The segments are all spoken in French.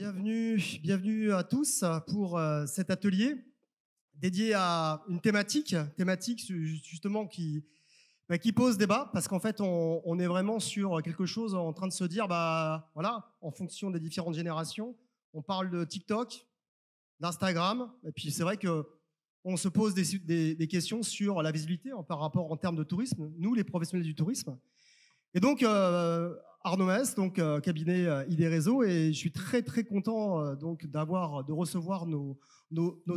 Bienvenue à tous pour cet atelier dédié à une thématique justement qui pose débat, parce qu'en fait on est vraiment sur quelque chose en train de se dire, voilà, en fonction des différentes générations, on parle de TikTok, d'Instagram, et puis c'est vrai que on se pose des questions sur la visibilité par rapport en termes de tourisme, nous les professionnels du tourisme. Et donc Arnaud Maes, cabinet ID Réseau, et je suis très très content de recevoir nos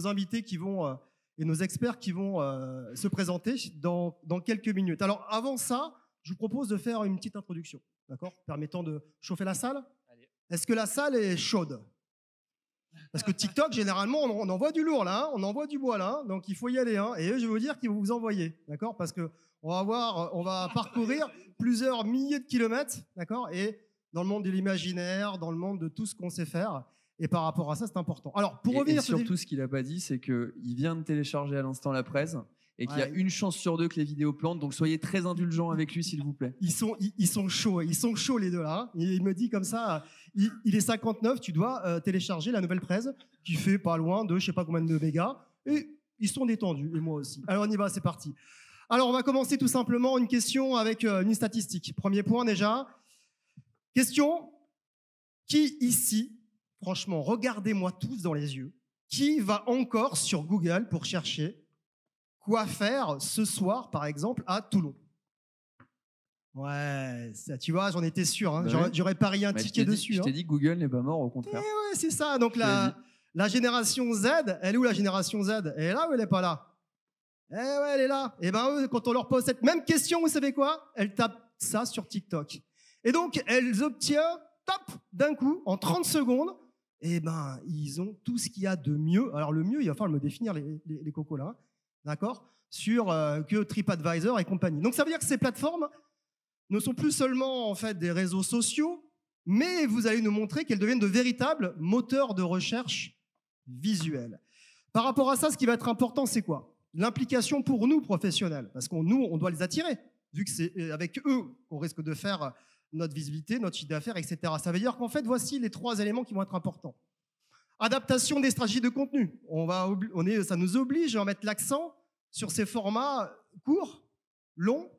invités qui vont et nos experts qui vont se présenter dans quelques minutes. Alors avant ça, je vous propose de faire une petite introduction, d'accord, permettant de chauffer la salle. Allez. Est-ce que la salle est chaude? Parce que TikTok, généralement, on envoie du lourd là, on envoie du bois là, donc il faut y aller. Et eux, je vais vous dire qu'ils vont vous envoyer, d'accord, parce que on va parcourir plusieurs milliers de kilomètres, d'accord, et dans le monde de l'imaginaire, dans le monde de tout ce qu'on sait faire. Et par rapport à ça, c'est important. Alors, pour revenir sur surtout, ce qu'il n'a pas dit, c'est qu'il vient de télécharger à l'instant la presse et qu'il y a une chance sur deux que les vidéos plantent. Donc, soyez très indulgents avec lui, s'il vous plaît. Ils sont chauds les deux là. Il me dit comme ça, il est 59, tu dois télécharger la nouvelle presse qui fait pas loin de je sais pas combien de mégas. Et ils sont détendus, et moi aussi. Alors, on y va, c'est parti. Alors, on va commencer tout simplement une question avec une statistique. Premier point déjà. Question, qui ici, franchement, regardez-moi tous dans les yeux, qui va encore sur Google pour chercher quoi faire ce soir, par exemple, à Toulon? Ouais, ça, tu vois, j'en étais sûr. Hein. J'aurais parié un ticket dessus. Je t'ai dit que Google n'est pas mort, au contraire. Ouais, c'est ça. Donc la génération Z, elle est où la génération Z? Elle est là ou elle n'est pas là? Eh ouais, elle est là. Et ben eux, quand on leur pose cette même question, vous savez quoi? Elles tapent ça sur TikTok. Et donc, elles obtiennent, d'un coup, en 30 secondes, et ben, ils ont tout ce qu'il y a de mieux. Alors, le mieux, il va falloir me définir les cocos là, d'accord? Sur que TripAdvisor et compagnie. Donc, ça veut dire que ces plateformes ne sont plus seulement, en fait, des réseaux sociaux, mais vous allez nous montrer qu'elles deviennent de véritables moteurs de recherche visuelle. Par rapport à ça, ce qui va être important, c'est quoi? L'implication pour nous, professionnels, parce qu'on on doit les attirer, vu que c'est avec eux qu'on risque de faire notre visibilité, notre chiffre d'affaires, etc. Ça veut dire qu'en fait, voici les 3 éléments qui vont être importants. Adaptation des stratégies de contenu. Ça nous oblige à mettre l'accent sur ces formats courts, longs,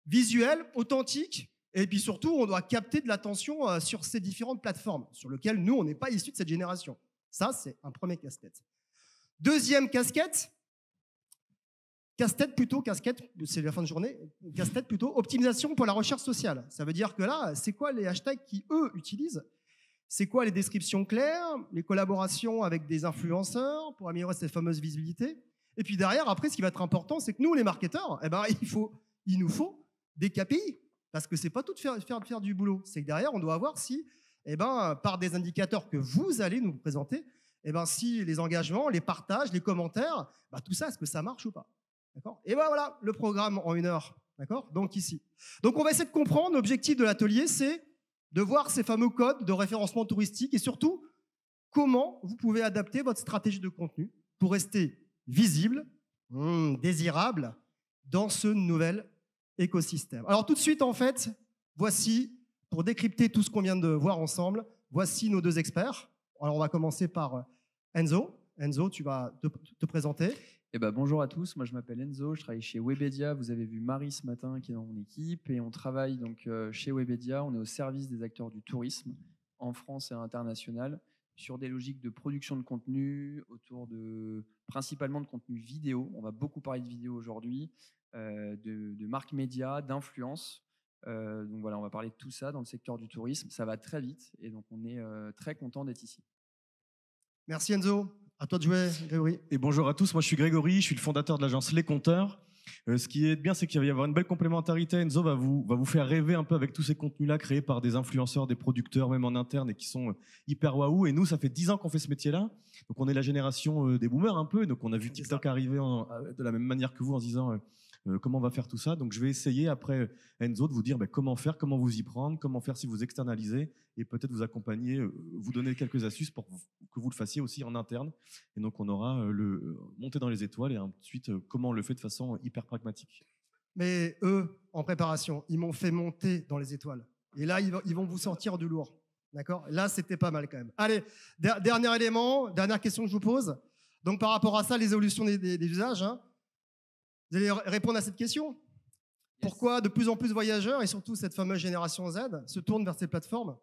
visuels, authentiques, et puis surtout, on doit capter de l'attention sur ces différentes plateformes, sur lesquelles nous, on n'est pas issus de cette génération. Ça, c'est un premier casse-tête. Deuxième casquette, c'est la fin de journée, casse-tête plutôt, optimisation pour la recherche sociale. Ça veut dire que là, c'est quoi les hashtags qui, eux, utilisent? C'est quoi les descriptions claires, les collaborations avec des influenceurs pour améliorer cette fameuse visibilité? Et puis derrière, après, ce qui va être important, c'est que nous, les marketeurs, il nous faut des KPI, parce que c'est pas tout de faire du boulot. C'est que derrière, on doit voir si, par des indicateurs que vous allez nous présenter, si les engagements, les partages, les commentaires, tout ça, est-ce que ça marche ou pas? D'accord? Et voilà, le programme en 1 heure. D'accord? Donc ici. Donc on va essayer de comprendre. L'objectif de l'atelier, c'est de voir ces fameux codes de référencement touristique et surtout comment vous pouvez adapter votre stratégie de contenu pour rester visible, désirable dans ce nouvel écosystème. Alors tout de suite, en fait, voici, pour décrypter tout ce qu'on vient de voir ensemble, voici nos 2 experts. Alors on va commencer par Enzo. Enzo, tu vas te présenter. Bonjour à tous, moi je m'appelle Enzo, je travaille chez Webedia. Vous avez vu Marie ce matin qui est dans mon équipe et on travaille donc chez Webedia. On est au service des acteurs du tourisme en France et à l'international sur des logiques de production de contenu autour principalement de contenu vidéo. On va beaucoup parler de vidéo aujourd'hui, de marques médias, d'influence. Donc voilà, on va parler de tout ça dans le secteur du tourisme. Ça va très vite et donc on est très content d'être ici. Merci Enzo. À toi de jouer, Grégory. Et bonjour à tous, moi je suis Grégory, je suis le fondateur de l'agence Les Compteurs. Ce qui est bien, c'est qu'il va y avoir une belle complémentarité. Enzo va vous faire rêver un peu avec tous ces contenus-là créés par des influenceurs, des producteurs, même en interne, et qui sont hyper waouh. Et nous, ça fait 10 ans qu'on fait ce métier-là. Donc on est la génération des boomers un peu. Donc on a vu TikTok arriver de la même manière que vous en se disant comment on va faire tout ça. Donc je vais essayer après Enzo de vous dire comment faire, comment vous y prendre, comment faire si vous externalisez et peut-être vous accompagner, vous donner quelques astuces pour que vous le fassiez aussi en interne. Et donc on aura le monter dans les étoiles et ensuite comment on le fait de façon hyper pragmatique. Mais eux, en préparation, ils m'ont fait monter dans les étoiles. Et là, ils vont vous sortir du lourd. D'accord? Là, c'était pas mal quand même. Allez, dernier élément, dernière question que je vous pose. Donc, par rapport à ça, les évolutions des usages, hein, vous allez répondre à cette question. Pourquoi de plus en plus de voyageurs, et surtout cette fameuse génération Z, se tournent vers ces plateformes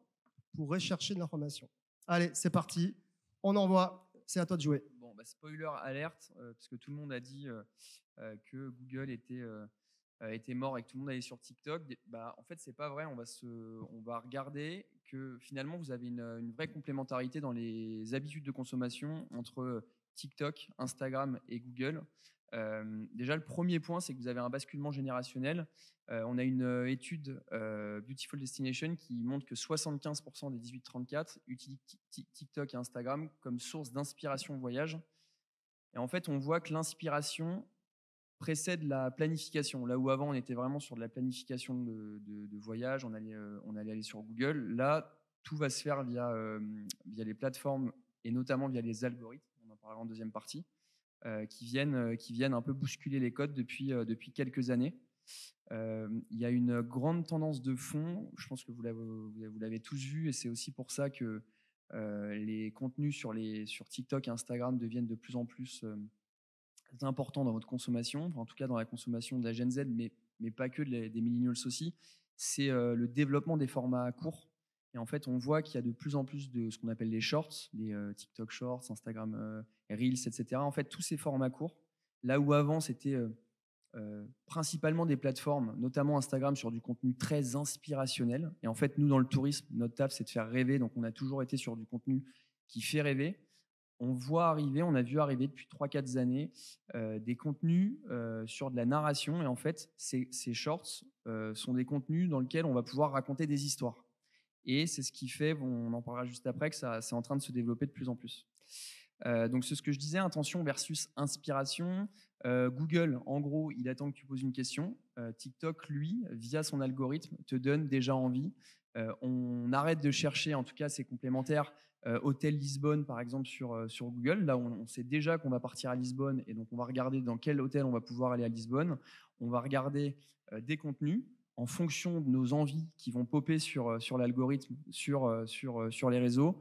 pour rechercher de l'information? Allez, c'est parti. On envoie. C'est à toi de jouer. Bon, spoiler alerte, parce que tout le monde a dit que Google était mort et que tout le monde allait sur TikTok. En fait, c'est pas vrai. On va regarder que finalement, vous avez une vraie complémentarité dans les habitudes de consommation entre TikTok, Instagram et Google. Déjà, le premier point, c'est que vous avez un basculement générationnel. On a une étude Beautiful Destination qui montre que 75% des 18-34 utilisent TikTok et Instagram comme source d'inspiration voyage. Et en fait, on voit que l'inspiration précède la planification. Là où avant, on était vraiment sur de la planification de voyage, on allait aller sur Google. Là, tout va se faire via les plateformes et notamment via les algorithmes. On en parlera en deuxième partie. Qui viennent un peu bousculer les codes depuis quelques années. Il y a une grande tendance de fond, je pense que vous l'avez tous vu, et c'est aussi pour ça que les contenus sur TikTok et Instagram deviennent de plus en plus importants dans votre consommation, en tout cas dans la consommation de la Gen Z, mais pas que des millennials aussi. C'est le développement des formats courts. Et en fait, on voit qu'il y a de plus en plus de ce qu'on appelle les shorts, les TikTok Shorts, Instagram Reels, etc. En fait, tous ces formats courts, là où avant, c'était principalement des plateformes, notamment Instagram, sur du contenu très inspirationnel. Et en fait, nous, dans le tourisme, notre taf, c'est de faire rêver. Donc, on a toujours été sur du contenu qui fait rêver. On a vu arriver depuis 3-4 années des contenus sur de la narration. Et en fait, ces shorts sont des contenus dans lesquels on va pouvoir raconter des histoires. Et c'est ce qui fait, on en parlera juste après, que c'est en train de se développer de plus en plus. Donc c'est ce que je disais, intention versus inspiration. Google, en gros, il attend que tu poses une question. TikTok, lui, via son algorithme, te donne déjà envie. On arrête de chercher, en tout cas c'est complémentaire, Hôtel Lisbonne par exemple sur Google. Là, on sait déjà qu'on va partir à Lisbonne et donc on va regarder dans quel hôtel on va pouvoir aller à Lisbonne. On va regarder des contenus en fonction de nos envies qui vont popper sur l'algorithme, sur les réseaux.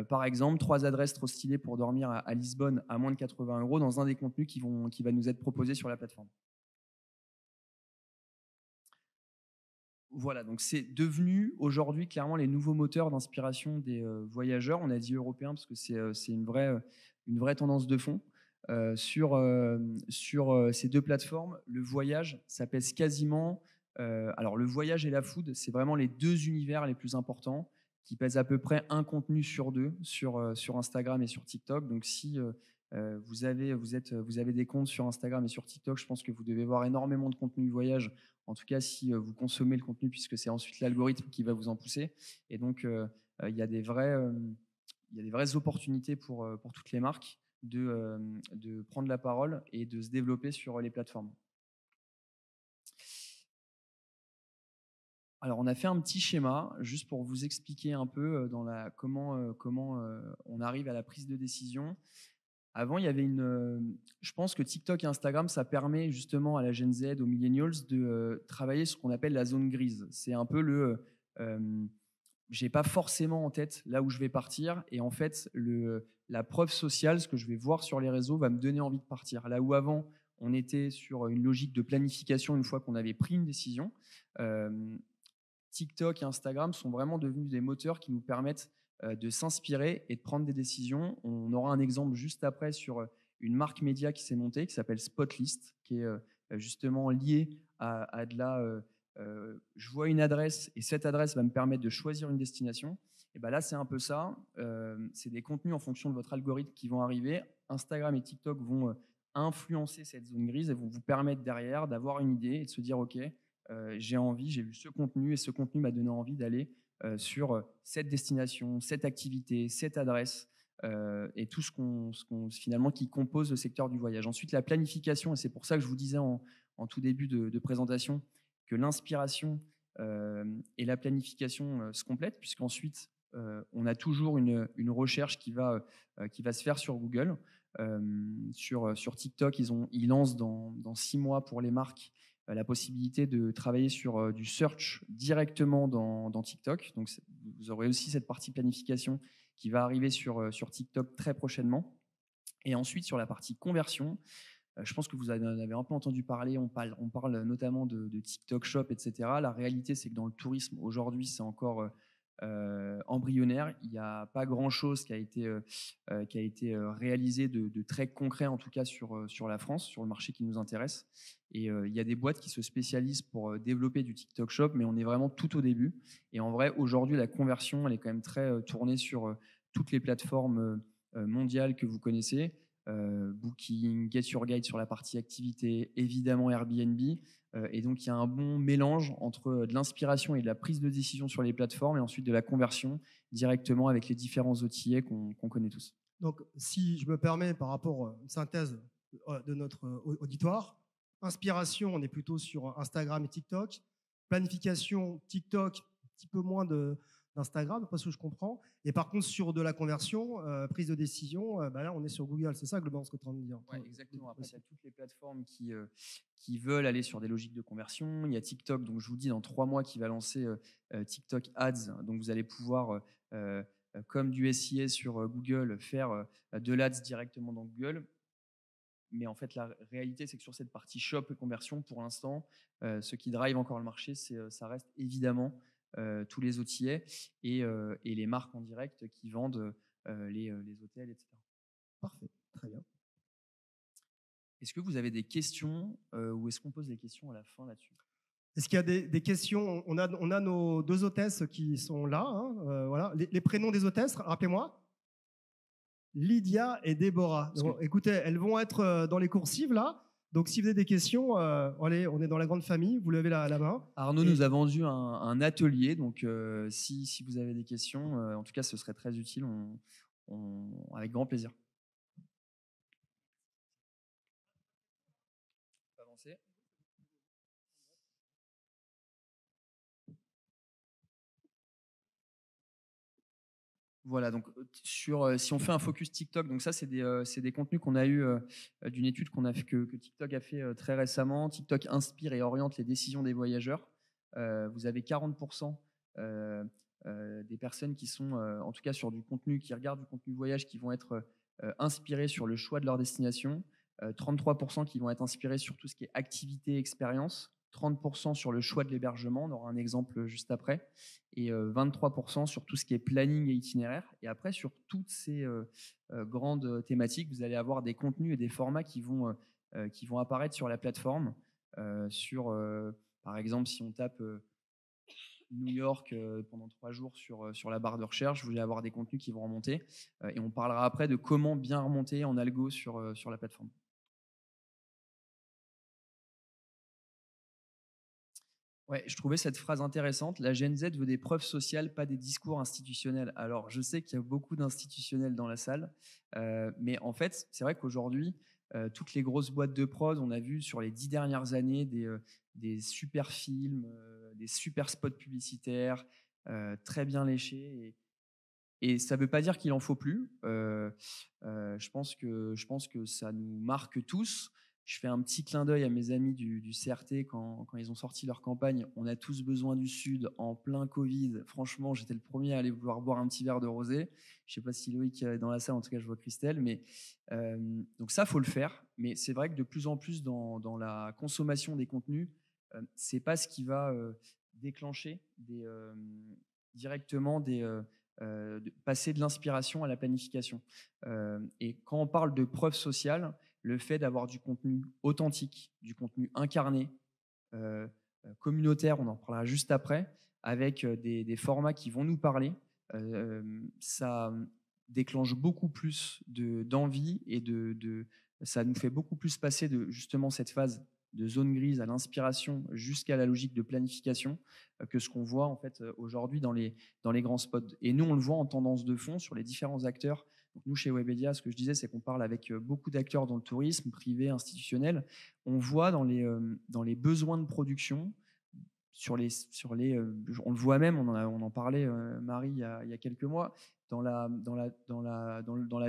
Par exemple, 3 adresses trop stylées pour dormir à Lisbonne à moins de 80 € dans un des contenus qui va nous être proposé sur la plateforme. Voilà, donc c'est devenu aujourd'hui clairement les nouveaux moteurs d'inspiration des voyageurs. On a dit européens parce que c'est une vraie tendance de fond. Sur ces deux plateformes, le voyage, ça pèse quasiment... alors le voyage et la food, c'est vraiment les deux univers les plus importants qui pèsent à peu près un contenu sur deux sur Instagram et sur TikTok. Donc si vous avez des comptes sur Instagram et sur TikTok, je pense que vous devez voir énormément de contenu voyage, en tout cas si vous consommez le contenu, puisque c'est ensuite l'algorithme qui va vous en pousser. Et donc il y a des vraies opportunités pour toutes les marques de prendre la parole et de se développer sur les plateformes. Alors, on a fait un petit schéma juste pour vous expliquer un peu comment on arrive à la prise de décision. Avant, il y avait je pense que TikTok et Instagram, ça permet justement à la Gen Z, aux millennials, de travailler ce qu'on appelle la zone grise. C'est un peu j'ai pas forcément en tête là où je vais partir, et en fait, la preuve sociale, ce que je vais voir sur les réseaux, va me donner envie de partir. Là où avant, on était sur une logique de planification une fois qu'on avait pris une décision. TikTok et Instagram sont vraiment devenus des moteurs qui nous permettent de s'inspirer et de prendre des décisions. On aura un exemple juste après sur une marque média qui s'est montée, qui s'appelle Spotlist, qui est justement liée à de la... je vois une adresse et cette adresse va me permettre de choisir une destination. Et ben là, c'est un peu ça. C'est des contenus en fonction de votre algorithme qui vont arriver. Instagram et TikTok vont influencer cette zone grise et vont vous permettre derrière d'avoir une idée et de se dire « Ok, j'ai vu ce contenu et ce contenu m'a donné envie d'aller sur cette destination, cette activité, cette adresse et tout finalement qui compose le secteur du voyage. » Ensuite, la planification, et c'est pour ça que je vous disais en tout début de présentation que l'inspiration et la planification se complètent, puisqu'ensuite on a toujours une recherche qui va se faire sur Google. Sur TikTok, ils lancent dans 6 mois pour les marques la possibilité de travailler sur du search directement dans TikTok. Donc, vous aurez aussi cette partie planification qui va arriver sur TikTok très prochainement. Et ensuite, sur la partie conversion, je pense que vous en avez un peu entendu parler. On parle notamment de TikTok Shop, etc. La réalité, c'est que dans le tourisme, aujourd'hui, c'est encore embryonnaire. Il n'y a pas grand-chose qui a été réalisé de très concret, en tout cas sur la France, sur le marché qui nous intéresse. Et il y a des boîtes qui se spécialisent pour développer du TikTok Shop, mais on est vraiment tout au début. Et en vrai, aujourd'hui, la conversion, elle est quand même très tournée sur toutes les plateformes mondiales que vous connaissez. Booking, Get Your Guide sur la partie activité, évidemment Airbnb. Et donc, il y a un bon mélange entre de l'inspiration et de la prise de décision sur les plateformes et ensuite de la conversion directement avec les différents OTA qu'on connaît tous. Donc, si je me permets, par rapport à une synthèse de notre auditoire, inspiration, on est plutôt sur Instagram et TikTok. Planification, TikTok, un petit peu moins d'Instagram, pas ce que je comprends. Et par contre, sur de la conversion, prise de décision, là, on est sur Google. C'est ça, globalement, ce que tu es en train de dire. Ouais, exactement. Après, il y a toutes les plateformes qui veulent aller sur des logiques de conversion. Il y a TikTok, donc je vous dis, dans 3 mois, qui va lancer TikTok Ads. Donc, vous allez pouvoir, comme du SIA sur Google, faire de l'Ads directement dans Google. Mais en fait, la réalité, c'est que sur cette partie shop et conversion, pour l'instant, ce qui drive encore le marché, ça reste évidemment tous les OTA et les marques en direct qui vendent les hôtels, etc. Parfait, très bien. Est-ce que vous avez des questions ou est-ce qu'on pose des questions à la fin là-dessus? Est-ce qu'il y a des questions? On a nos 2 hôtesses qui sont là. Voilà. Les prénoms des hôtesses, rappelez-moi. Lydia et Déborah. Donc, écoutez, elles vont être dans les coursives là. Donc, si vous avez des questions, allez, on est dans la grande famille. Vous levez la main. Arnaud nous a vendu un atelier. Donc, si vous avez des questions, en tout cas, ce serait très utile. Avec grand plaisir. Avancer. Voilà, donc si on fait un focus TikTok, donc ça c'est des contenus qu'on a eu d'une étude que TikTok a fait très récemment. TikTok inspire et oriente les décisions des voyageurs. Vous avez 40% des personnes qui sont, en tout cas sur du contenu, qui regardent du contenu voyage, qui vont être inspirés sur le choix de leur destination. 33% qui vont être inspirés sur tout ce qui est activité, expérience. 30% sur le choix de l'hébergement, on aura un exemple juste après, et 23% sur tout ce qui est planning et itinéraire. Et après, sur toutes ces grandes thématiques, vous allez avoir des contenus et des formats qui vont apparaître sur la plateforme. Par exemple, si on tape New York pendant 3 jours sur la barre de recherche, vous allez avoir des contenus qui vont remonter. Et on parlera après de comment bien remonter en algo sur la plateforme. Ouais, je trouvais cette phrase intéressante. La Gen Z veut des preuves sociales, pas des discours institutionnels. Alors, je sais qu'il y a beaucoup d'institutionnels dans la salle, mais en fait, c'est vrai qu'aujourd'hui, toutes les grosses boîtes de prod, on a vu sur les 10 dernières années des super films, des super spots publicitaires, très bien léchés. Et ça ne veut pas dire qu'il en faut plus. Je pense que ça nous marque tous. Je fais un petit clin d'œil à mes amis du CRT quand ils ont sorti leur campagne. On a tous besoin du Sud en plein Covid. Franchement, j'étais le premier à aller vouloir boire un petit verre de rosé. Je ne sais pas si Loïc est dans la salle, en tout cas je vois Christelle. Mais, donc ça, il faut le faire. Mais c'est vrai que de plus en plus dans la consommation des contenus, ce n'est pas ce qui va déclencher directement de passer de l'inspiration à la planification. Et quand on parle de preuve sociale, le fait d'avoir du contenu authentique, du contenu incarné, communautaire, on en parlera juste après, avec des formats qui vont nous parler, ça déclenche beaucoup plus d'envie et ça nous fait beaucoup plus passer de justement cette phase de zone grise à l'inspiration jusqu'à la logique de planification que ce qu'on voit en fait aujourd'hui dans les grands spots. Et nous, on le voit en tendance de fond sur les différents acteurs. Donc nous, chez Webedia, ce que je disais, c'est qu'on parle avec beaucoup d'acteurs dans le tourisme, privé, institutionnel. On voit dans les besoins de production, on le voit même, on en parlait, Marie, il y a quelques mois, dans la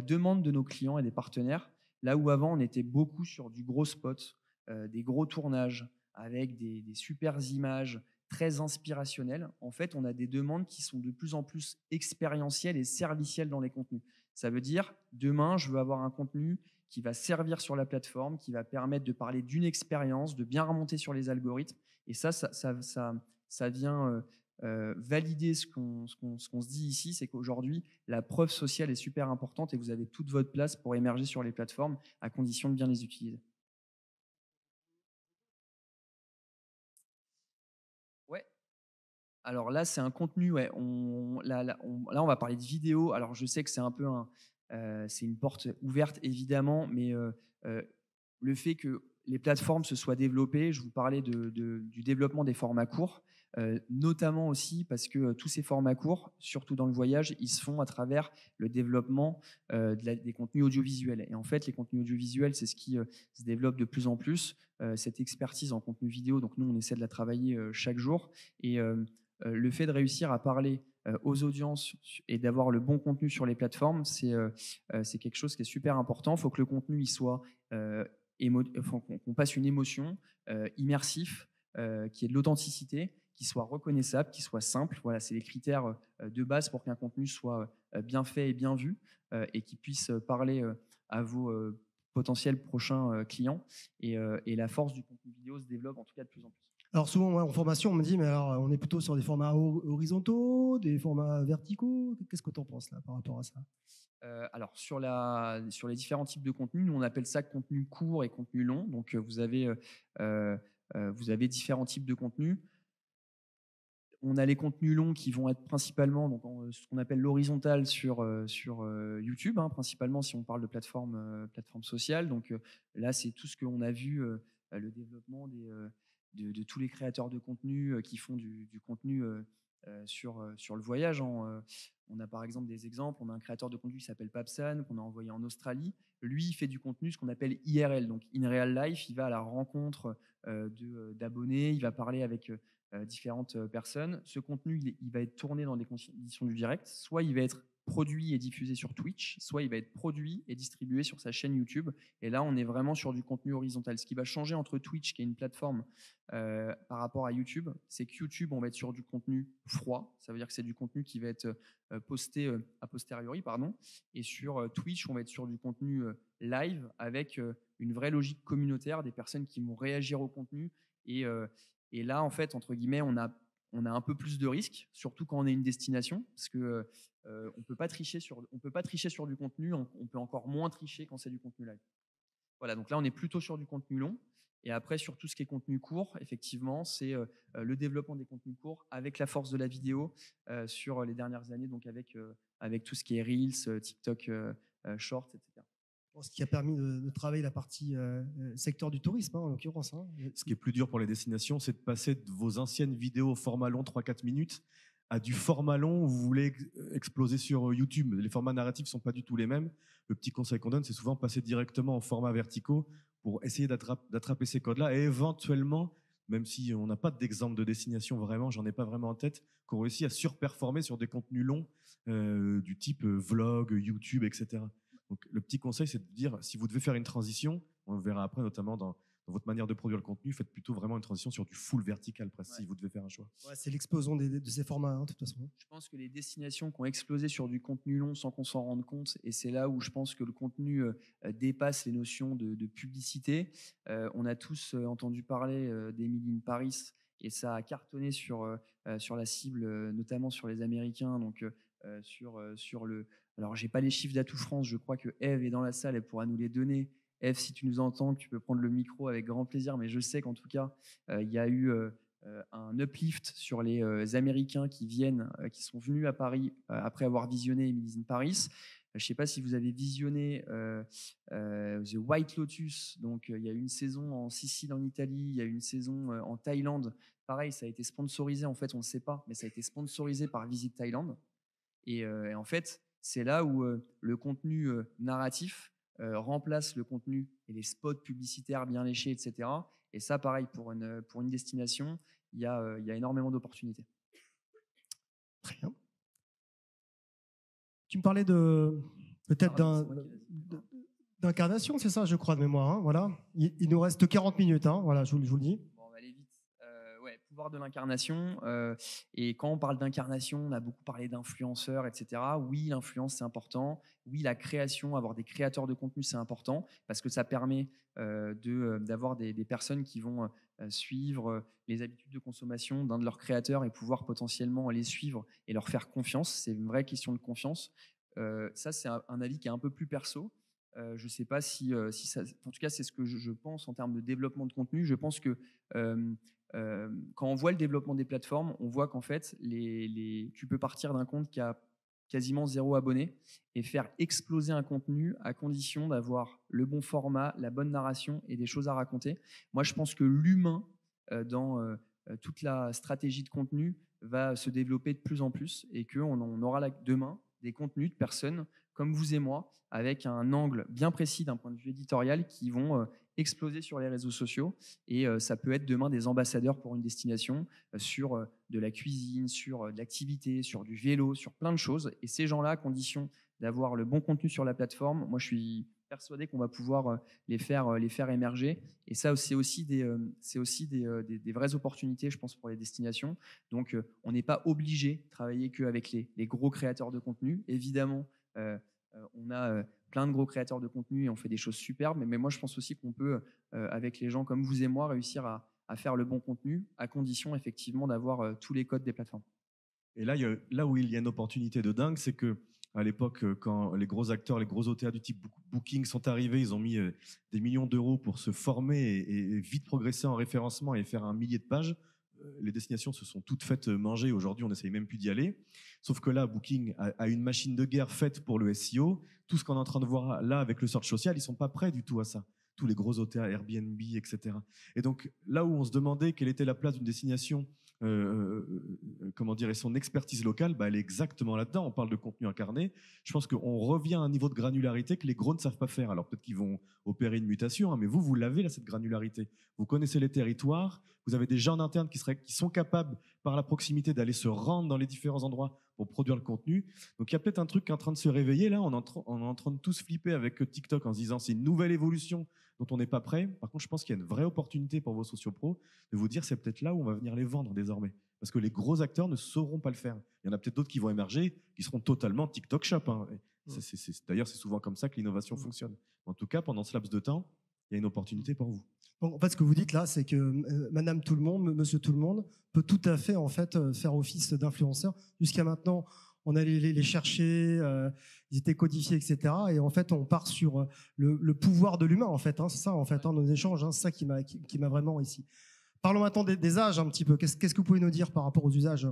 demande de nos clients et des partenaires, là où avant, on était beaucoup sur du gros spot, des gros tournages, avec des super images très inspirationnelles, en fait, on a des demandes qui sont de plus en plus expérientielles et servicielles dans les contenus. Ça veut dire, demain, je veux avoir un contenu qui va servir sur la plateforme, qui va permettre de parler d'une expérience, de bien remonter sur les algorithmes. Et ça vient valider ce qu'on se dit ici, c'est qu'aujourd'hui, la preuve sociale est super importante et vous avez toute votre place pour émerger sur les plateformes à condition de bien les utiliser. Ouais. Alors là, c'est un contenu. Ouais, là, on va parler de vidéo. Alors, je sais que c'est un peu c'est une porte ouverte, évidemment, mais le fait que les plateformes se soient développées, je vous parlais du développement des formats courts, notamment aussi parce que tous ces formats courts, surtout dans le voyage, ils se font à travers le développement des contenus audiovisuels. Et en fait, les contenus audiovisuels, c'est ce qui se développe de plus en plus. Cette expertise en contenu vidéo, donc nous, on essaie de la travailler chaque jour. Et le fait de réussir à parler aux audiences et d'avoir le bon contenu sur les plateformes, c'est quelque chose qui est super important. Il faut que le contenu il soit qu'on passe une émotion, immersif, qui ait de l'authenticité, qui soit reconnaissable, qui soit simple. Voilà, c'est les critères de base pour qu'un contenu soit bien fait et bien vu et qui puisse parler à vos potentiels prochains clients. Et la force du contenu vidéo se développe en tout cas de plus en plus. Alors souvent, moi, en formation, on me dit, mais alors, on est plutôt sur des formats horizontaux, des formats verticaux. Qu'est-ce que tu en penses là par rapport à ça? Alors sur les différents types de contenus, nous on appelle ça contenu court et contenu long. Donc vous avez différents types de contenus. On a les contenus longs qui vont être principalement donc, ce qu'on appelle l'horizontal sur YouTube, hein, principalement si on parle de plateforme sociale. Donc là, c'est tout ce qu'on a vu, le développement de tous les créateurs de contenu qui font du contenu sur le voyage. On a par exemple des exemples. On a un créateur de contenu qui s'appelle Papsan, qu'on a envoyé en Australie. Lui, il fait du contenu, ce qu'on appelle IRL, donc in real life. Il va à la rencontre d'abonnés, il va parler avec différentes personnes. Ce contenu, il va être tourné dans des conditions du direct. Soit il va être produit et diffusé sur Twitch, soit il va être produit et distribué sur sa chaîne YouTube. Et là, on est vraiment sur du contenu horizontal. Ce qui va changer entre Twitch, qui est une plateforme, par rapport à YouTube, c'est que YouTube, on va être sur du contenu froid. Ça veut dire que c'est du contenu qui va être posté a posteriori, pardon. Et sur Twitch, on va être sur du contenu live avec une vraie logique communautaire, des personnes qui vont réagir au contenu. Et là, en fait, entre guillemets, on a un peu plus de risques, surtout quand on est une destination, parce que on peut pas tricher sur du contenu, on peut encore moins tricher quand c'est du contenu live. Voilà, donc là, on est plutôt sur du contenu long. Et après, sur tout ce qui est contenu court, effectivement, c'est le développement des contenus courts avec la force de la vidéo sur les dernières années, donc avec tout ce qui est Reels, TikTok, Shorts, etc. Ce qui a permis de travailler la partie secteur du tourisme, hein, en l'occurrence. Hein. Ce qui est plus dur pour les destinations, c'est de passer de vos anciennes vidéos au format long 3-4 minutes à du format long où vous voulez exploser sur YouTube. Les formats narratifs ne sont pas du tout les mêmes. Le petit conseil qu'on donne, c'est souvent passer directement en format verticaux pour essayer d'attraper ces codes-là et éventuellement, même si on n'a pas d'exemple de destination vraiment, j'en ai pas vraiment en tête, qu'on réussit à surperformer sur des contenus longs du type vlog, YouTube, etc. Donc, le petit conseil, c'est de dire, si vous devez faire une transition, on le verra après, notamment dans votre manière de produire le contenu, faites plutôt vraiment une transition sur du full vertical, presque, si vous devez faire un choix. Ouais, c'est l'explosion de ces formats, hein, de toute façon. Je pense que les destinations qui ont explosé sur du contenu long sans qu'on s'en rende compte, et c'est là où je pense que le contenu dépasse les notions de publicité. On a tous entendu parler d'Emily in Paris, et ça a cartonné sur la cible, notamment sur les Américains, donc sur le... Alors, j'ai pas les chiffres d'Atout France, je crois que Eve est dans la salle, elle pourra nous les donner. Eve, si tu nous entends, tu peux prendre le micro avec grand plaisir, mais je sais qu'en tout cas, il y a eu un uplift sur les Américains qui sont venus à Paris après avoir visionné Emily in Paris. Je ne sais pas si vous avez visionné The White Lotus, donc il y a eu une saison en Sicile, en Italie, il y a eu une saison en Thaïlande. Pareil, ça a été sponsorisé, en fait, on ne le sait pas, mais ça a été sponsorisé par Visit Thaïlande. Et en fait, c'est là où le contenu narratif remplace le contenu et les spots publicitaires bien léchés, etc. Et ça, pareil, pour une destination, il y a énormément d'opportunités. Très bien. Tu me parlais peut-être d'incarnation, c'est ça, je crois, de mémoire. Hein, voilà. Il nous reste 40 minutes, hein, voilà, je vous le dis. Bon, on va aller pouvoir de l'incarnation. Et quand on parle d'incarnation, on a beaucoup parlé d'influenceurs, etc. Oui, l'influence, c'est important. Oui, la création, avoir des créateurs de contenu, c'est important parce que ça permet d'avoir des personnes qui vont suivre les habitudes de consommation d'un de leurs créateurs et pouvoir potentiellement les suivre et leur faire confiance. C'est une vraie question de confiance. Ça, c'est un avis qui est un peu plus perso. Je ne sais pas si ça… En tout cas, c'est ce que je pense en termes de développement de contenu. Je pense que quand on voit le développement des plateformes, on voit qu'en fait, tu peux partir d'un compte qui a quasiment 0 abonné et faire exploser un contenu à condition d'avoir le bon format, la bonne narration et des choses à raconter. Moi, je pense que l'humain, dans toute la stratégie de contenu, va se développer de plus en plus et qu'on aura là, demain des contenus de personnes comme vous et moi, avec un angle bien précis d'un point de vue éditorial qui vont exploser sur les réseaux sociaux. Et ça peut être demain des ambassadeurs pour une destination sur de la cuisine, sur de l'activité, sur du vélo, sur plein de choses. Et ces gens-là, à condition d'avoir le bon contenu sur la plateforme, moi je suis persuadé qu'on va pouvoir les faire émerger. Et ça, c'est aussi des vraies opportunités, je pense, pour les destinations. Donc, on n'est pas obligé de travailler qu'avec les gros créateurs de contenu. Évidemment, on a plein de gros créateurs de contenu et on fait des choses superbes. Mais moi, je pense aussi qu'on peut, avec les gens comme vous et moi, réussir à faire le bon contenu, à condition, effectivement, d'avoir tous les codes des plateformes. Et là, là où il y a une opportunité de dingue, c'est que à l'époque, quand les gros acteurs, les gros OTA du type Booking sont arrivés, ils ont mis des millions d'euros pour se former et vite progresser en référencement et faire 1 millier de pages. Les destinations se sont toutes faites manger. Aujourd'hui, on n'essaye même plus d'y aller. Sauf que là, Booking a une machine de guerre faite pour le SEO. Tout ce qu'on est en train de voir là avec le search social, ils sont pas prêts du tout à ça. Tous les gros OTA, Airbnb, etc. Et donc, là où on se demandait quelle était la place d'une destination, comment dire, et son expertise locale, elle est exactement là-dedans. On parle de contenu incarné. Je pense qu'on revient à un niveau de granularité que les gros ne savent pas faire. Alors peut-être qu'ils vont opérer une mutation, mais vous l'avez là, cette granularité. Vous connaissez les territoires, vous avez des gens en interne qui sont capables, par la proximité, d'aller se rendre dans les différents endroits pour produire le contenu. Donc il y a peut-être un truc qui est en train de se réveiller là. On est en train de tous flipper avec TikTok en se disant c'est une nouvelle évolution dont on n'est pas prêt. Par contre, je pense qu'il y a une vraie opportunité pour vos sociopros de vous dire c'est peut-être là où on va venir les vendre désormais. Parce que les gros acteurs ne sauront pas le faire. Il y en a peut-être d'autres qui vont émerger, qui seront totalement TikTok shop. D'ailleurs, c'est souvent comme ça que l'innovation fonctionne. En tout cas, pendant ce laps de temps, il y a une opportunité pour vous. Donc, en fait, ce que vous dites là, c'est que Madame Tout le Monde, Monsieur Tout le Monde peut tout à fait en fait faire office d'influenceur. Jusqu'à maintenant, on allait les chercher, ils étaient codifiés, etc. Et en fait, on part sur le pouvoir de l'humain. En fait, c'est ça, en fait, nos échanges. C'est ça qui m'a vraiment ici. Parlons maintenant des âges un petit peu. Qu'est-ce que vous pouvez nous dire par rapport aux usages ?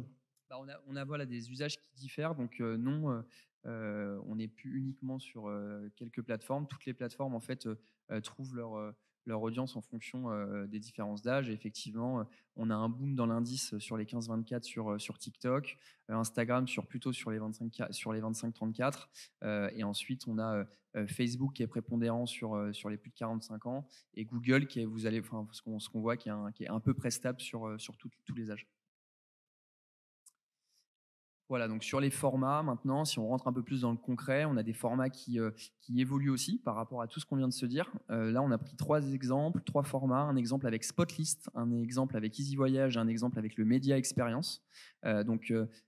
On a voilà, des usages qui diffèrent. Donc non, on n'est plus uniquement sur quelques plateformes. Toutes les plateformes en fait trouvent leur audience en fonction des différences d'âge. Et effectivement, on a un boom dans l'indice sur les 15-24 sur TikTok, Instagram plutôt sur les 25-34. Et ensuite, on a Facebook qui est prépondérant sur les plus de 45 ans et Google qui est, ce qu'on voit qui est un peu prestable sur tous les âges. Voilà, donc sur les formats, maintenant, si on rentre un peu plus dans le concret, on a des formats qui évoluent aussi par rapport à tout ce qu'on vient de se dire. Là, on a pris 3 formats. Un exemple avec Spotlist, un exemple avec Easy Voyage, un exemple avec le Media Experience.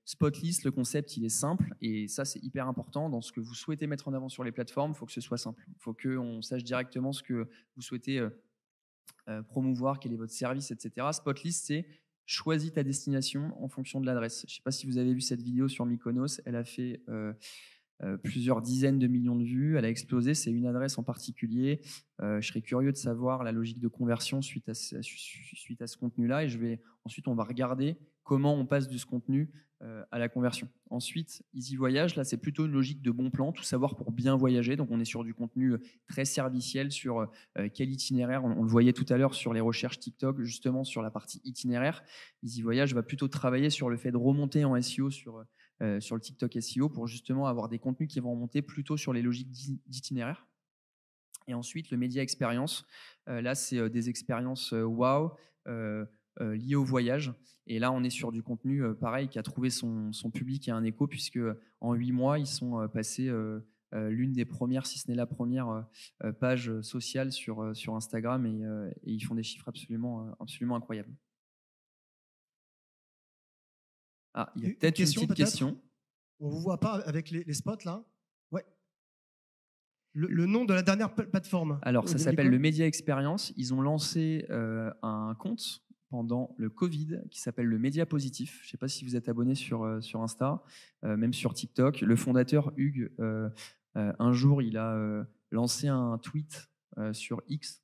Spotlist, le concept, il est simple et ça, c'est hyper important. Dans ce que vous souhaitez mettre en avant sur les plateformes, il faut que ce soit simple. Il faut qu'on sache directement ce que vous souhaitez promouvoir, quel est votre service, etc. Spotlist, c'est choisis ta destination en fonction de l'adresse. Je ne sais pas si vous avez vu cette vidéo sur Mykonos. Elle a fait plusieurs dizaines de millions de vues. Elle a explosé. C'est une adresse en particulier. Je serais curieux de savoir la logique de conversion suite à ce contenu-là. Et ensuite, on va regarder comment on passe de ce contenu à la conversion. Ensuite, Easy Voyage, là, c'est plutôt une logique de bon plan, tout savoir pour bien voyager. Donc, on est sur du contenu très serviciel sur quel itinéraire. On le voyait tout à l'heure sur les recherches TikTok, justement sur la partie itinéraire. Easy Voyage va plutôt travailler sur le fait de remonter en SEO sur le TikTok SEO pour justement avoir des contenus qui vont remonter plutôt sur les logiques d'itinéraire. Et ensuite, le Media Experience, là, c'est des expériences wow liées au voyage. Et là, on est sur du contenu, pareil, qui a trouvé son public et un écho, puisque en 8 mois, ils sont passés l'une des premières, si ce n'est la première page sociale sur Instagram et ils font des chiffres absolument incroyables. Ah, il y a Une peut-être une question, petite peut-être question. On vous voit pas avec les spots là. Ouais. Le nom de la dernière plateforme. Alors, ça Vous s'appelle quoi le Media Experience. Ils ont lancé un compte pendant le Covid qui s'appelle le Média Positif. Je ne sais pas si vous êtes abonné sur Insta, même sur TikTok. Le fondateur, Hugues, un jour, il a lancé un tweet sur X,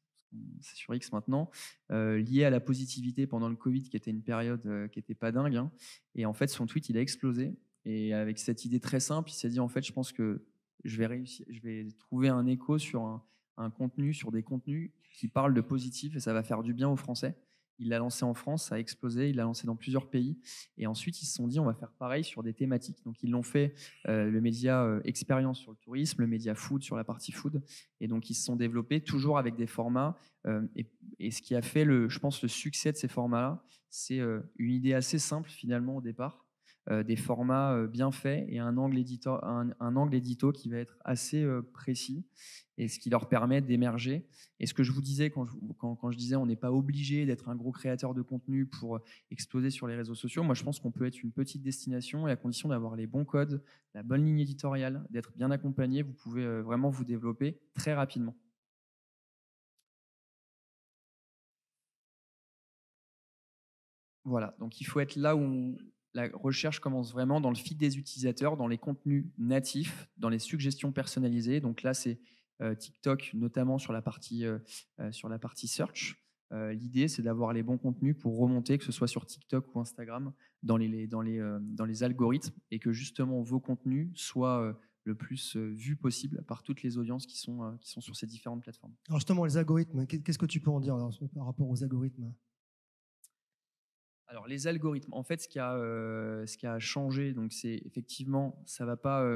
c'est sur X maintenant, lié à la positivité pendant le Covid, qui était une période qui n'était pas dingue. Hein. Et en fait, son tweet, il a explosé. Et avec cette idée très simple, il s'est dit, en fait, je pense que je vais trouver un écho sur un contenu, sur des contenus qui parlent de positif et ça va faire du bien aux Français. Il l'a lancé en France, ça a explosé, il l'a lancé dans plusieurs pays. Et ensuite, ils se sont dit, on va faire pareil sur des thématiques. Donc, ils l'ont fait, le média expérience sur le tourisme, le média food sur la partie food. Et donc, ils se sont développés toujours avec des formats. Et ce qui a fait, je pense, le succès de ces formats-là, c'est une idée assez simple finalement au départ. Des formats bien faits et un angle édito qui va être assez précis et ce qui leur permet d'émerger. Et ce que je vous disais quand je disais on n'est pas obligé d'être un gros créateur de contenu pour exploser sur les réseaux sociaux, moi je pense qu'on peut être une petite destination et à condition d'avoir les bons codes, la bonne ligne éditoriale, d'être bien accompagné, vous pouvez vraiment vous développer très rapidement. Voilà, donc il faut être là où la recherche commence vraiment dans le feed des utilisateurs, dans les contenus natifs, dans les suggestions personnalisées. Donc là, c'est TikTok, notamment sur la partie search. L'idée, c'est d'avoir les bons contenus pour remonter, que ce soit sur TikTok ou Instagram, dans les algorithmes et que justement vos contenus soient le plus vus possible par toutes les audiences qui sont sur ces différentes plateformes. Alors justement, les algorithmes, qu'est-ce que tu peux en dire alors, par rapport aux algorithmes? Alors les algorithmes, en fait, ce qui a changé, donc c'est effectivement, ça va pas,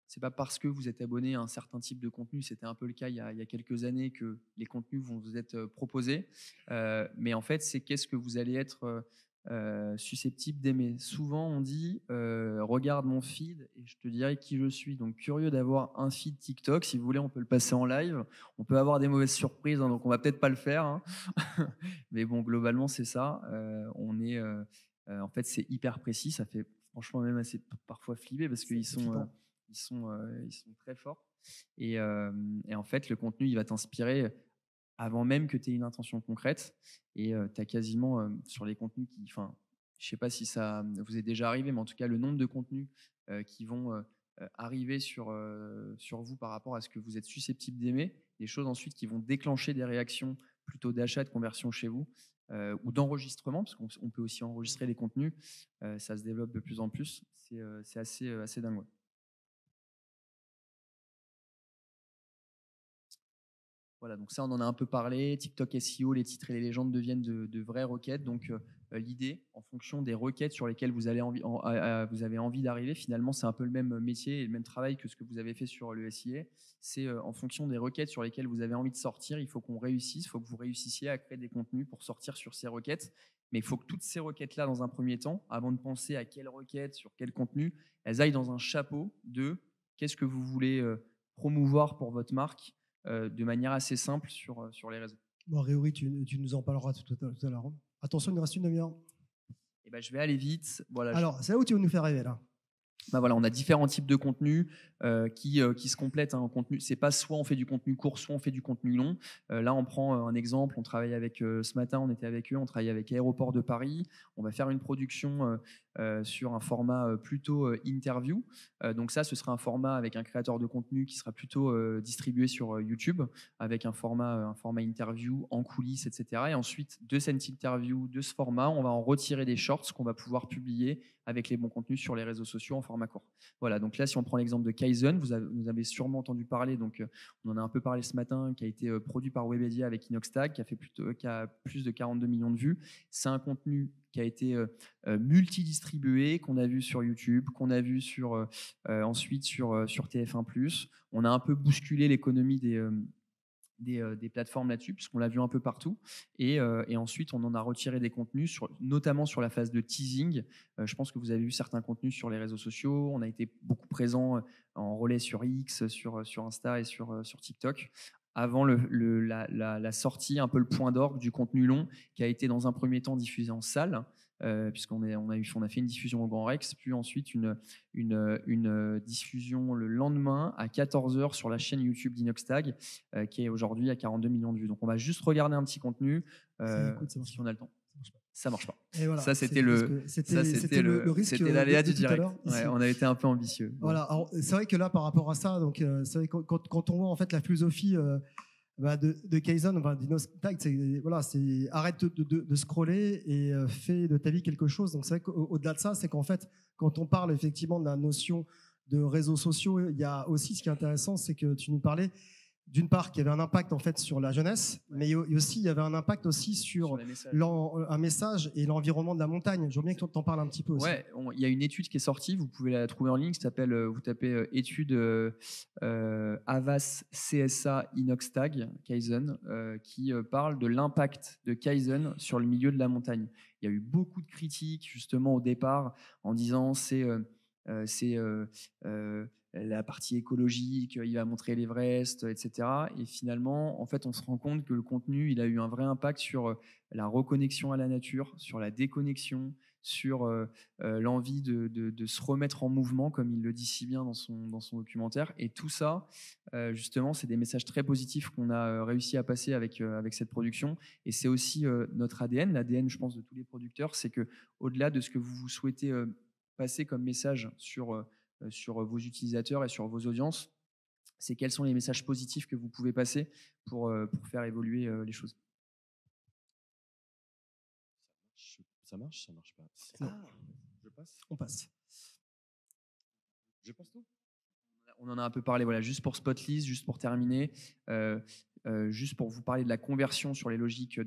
c'est pas parce que vous êtes abonné à un certain type de contenu, c'était un peu le cas il y a quelques années que les contenus vont vous être proposés, mais en fait, c'est qu'est-ce que vous allez être susceptible d'aimer. Souvent, on dit regarde mon feed et je te dirai qui je suis. Donc curieux d'avoir un feed TikTok, si vous voulez, on peut le passer en live. On peut avoir des mauvaises surprises, hein, donc on va peut-être pas le faire. Hein. Mais bon, globalement, c'est ça. En fait, c'est hyper précis. Ça fait franchement même assez parfois flipper parce qu'ils sont très forts. Et en fait, le contenu, il va t'inspirer avant même que tu aies une intention concrète. Et tu as quasiment sur les contenus qui. Enfin, je ne sais pas si ça vous est déjà arrivé, mais en tout cas, le nombre de contenus qui vont arriver sur vous par rapport à ce que vous êtes susceptible d'aimer, des choses ensuite qui vont déclencher des réactions plutôt d'achat, de conversion chez vous, ou d'enregistrement, parce qu'on peut aussi enregistrer les contenus. Ça se développe de plus en plus. C'est assez dingue. Ouais. Voilà, donc ça, on en a un peu parlé. TikTok SEO, les titres et les légendes deviennent de vraies requêtes. Donc, l'idée, en fonction des requêtes sur lesquelles vous avez envie d'arriver, finalement, c'est un peu le même métier et le même travail que ce que vous avez fait sur le SIA. C'est en fonction des requêtes sur lesquelles vous avez envie de sortir, il faut qu'on réussisse, il faut que vous réussissiez à créer des contenus pour sortir sur ces requêtes. Mais il faut que toutes ces requêtes-là, dans un premier temps, avant de penser à quelle requête, sur quel contenu, elles aillent dans un chapeau de qu'est-ce que vous voulez promouvoir pour votre marque de manière assez simple sur les réseaux. Bon, Réori, tu nous en parleras tout à l'heure. Attention, il nous reste une demi-heure. Et ben, je vais aller vite. Voilà, alors, c'est là où tu veux nous faire rêver, là. Bah voilà, on a différents types de contenus qui se complètent. Hein, contenu, c'est pas soit on fait du contenu court, soit on fait du contenu long. Là, on prend un exemple. On travaille avec ce matin, on était avec eux, on travaille avec Aéroport de Paris. On va faire une production sur un format plutôt interview. Donc ça, ce sera un format avec un créateur de contenu qui sera plutôt distribué sur YouTube, avec un format interview en coulisses, etc. Et ensuite, de cette interview, de ce format, on va en retirer des shorts qu'on va pouvoir publier avec les bons contenus sur les réseaux sociaux en format court. Voilà, donc là, si on prend l'exemple de Kaizen, vous avez sûrement entendu parler, donc on en a un peu parlé ce matin, qui a été produit par Webedia avec Inoxtag, qui a plus de 42 millions de vues. C'est un contenu qui a été multidistribué, qu'on a vu sur YouTube, qu'on a vu ensuite sur TF1+. On a un peu bousculé l'économie des plateformes là-dessus, puisqu'on l'a vu un peu partout. Et ensuite, on en a retiré des contenus, notamment sur la phase de teasing. Je pense que vous avez vu certains contenus sur les réseaux sociaux. On a été beaucoup présent en relais sur X, sur Insta et sur TikTok. avant la sortie, un peu le point d'orgue du contenu long qui a été dans un premier temps diffusé en salle, puisqu'on a fait une diffusion au Grand Rex, puis ensuite une diffusion le lendemain à 14h sur la chaîne YouTube d'Inoxtag, qui est aujourd'hui à 42 millions de vues. Donc on va juste regarder un petit contenu si on a le temps. Ça marche pas. Et voilà, ça, c'était le risque. C'était l'aléa du tout à direct. l'heure, ici. Ouais, on a été un peu ambitieux. Bon. Voilà. Alors, c'est vrai que là, par rapport à ça, donc, c'est vrai que quand on voit en fait la philosophie de Kaizen, enfin, d'Inoxtag, c'est arrête de scroller et fais de ta vie quelque chose. Donc c'est vrai qu'au-delà de ça, c'est qu'en fait, quand on parle effectivement de la notion de réseaux sociaux, il y a aussi ce qui est intéressant, c'est que tu nous parlais d'une part, qu'il y avait un impact en fait sur la jeunesse, mais aussi il y avait un impact aussi sur un message et l'environnement de la montagne. Je veux bien que tu en parles un petit peu aussi. Ouais, il y a une étude qui est sortie, vous pouvez la trouver en ligne, qui s'appelle, vous tapez étude Avas CSA Inoxtag Kaizen, qui parle de l'impact de Kaizen sur le milieu de la montagne. Il y a eu beaucoup de critiques justement au départ en disant c'est la partie écologique, il va montrer l'Everest, etc. Et finalement, en fait, on se rend compte que le contenu, il a eu un vrai impact sur la reconnexion à la nature, sur la déconnexion, sur l'envie de se remettre en mouvement, comme il le dit si bien dans son documentaire. Et tout ça, justement, c'est des messages très positifs qu'on a réussi à passer avec cette production. Et c'est aussi notre ADN, l'ADN, je pense, de tous les producteurs, c'est qu'au-delà de ce que vous souhaitez passer comme message sur vos utilisateurs et sur vos audiences, c'est quels sont les messages positifs que vous pouvez passer pour faire évoluer les choses. Ça marche pas. Je passe. On passe. Je passe tout. On en a un peu parlé, voilà, juste pour Spotlist, juste pour terminer, juste pour vous parler de la conversion sur les logiques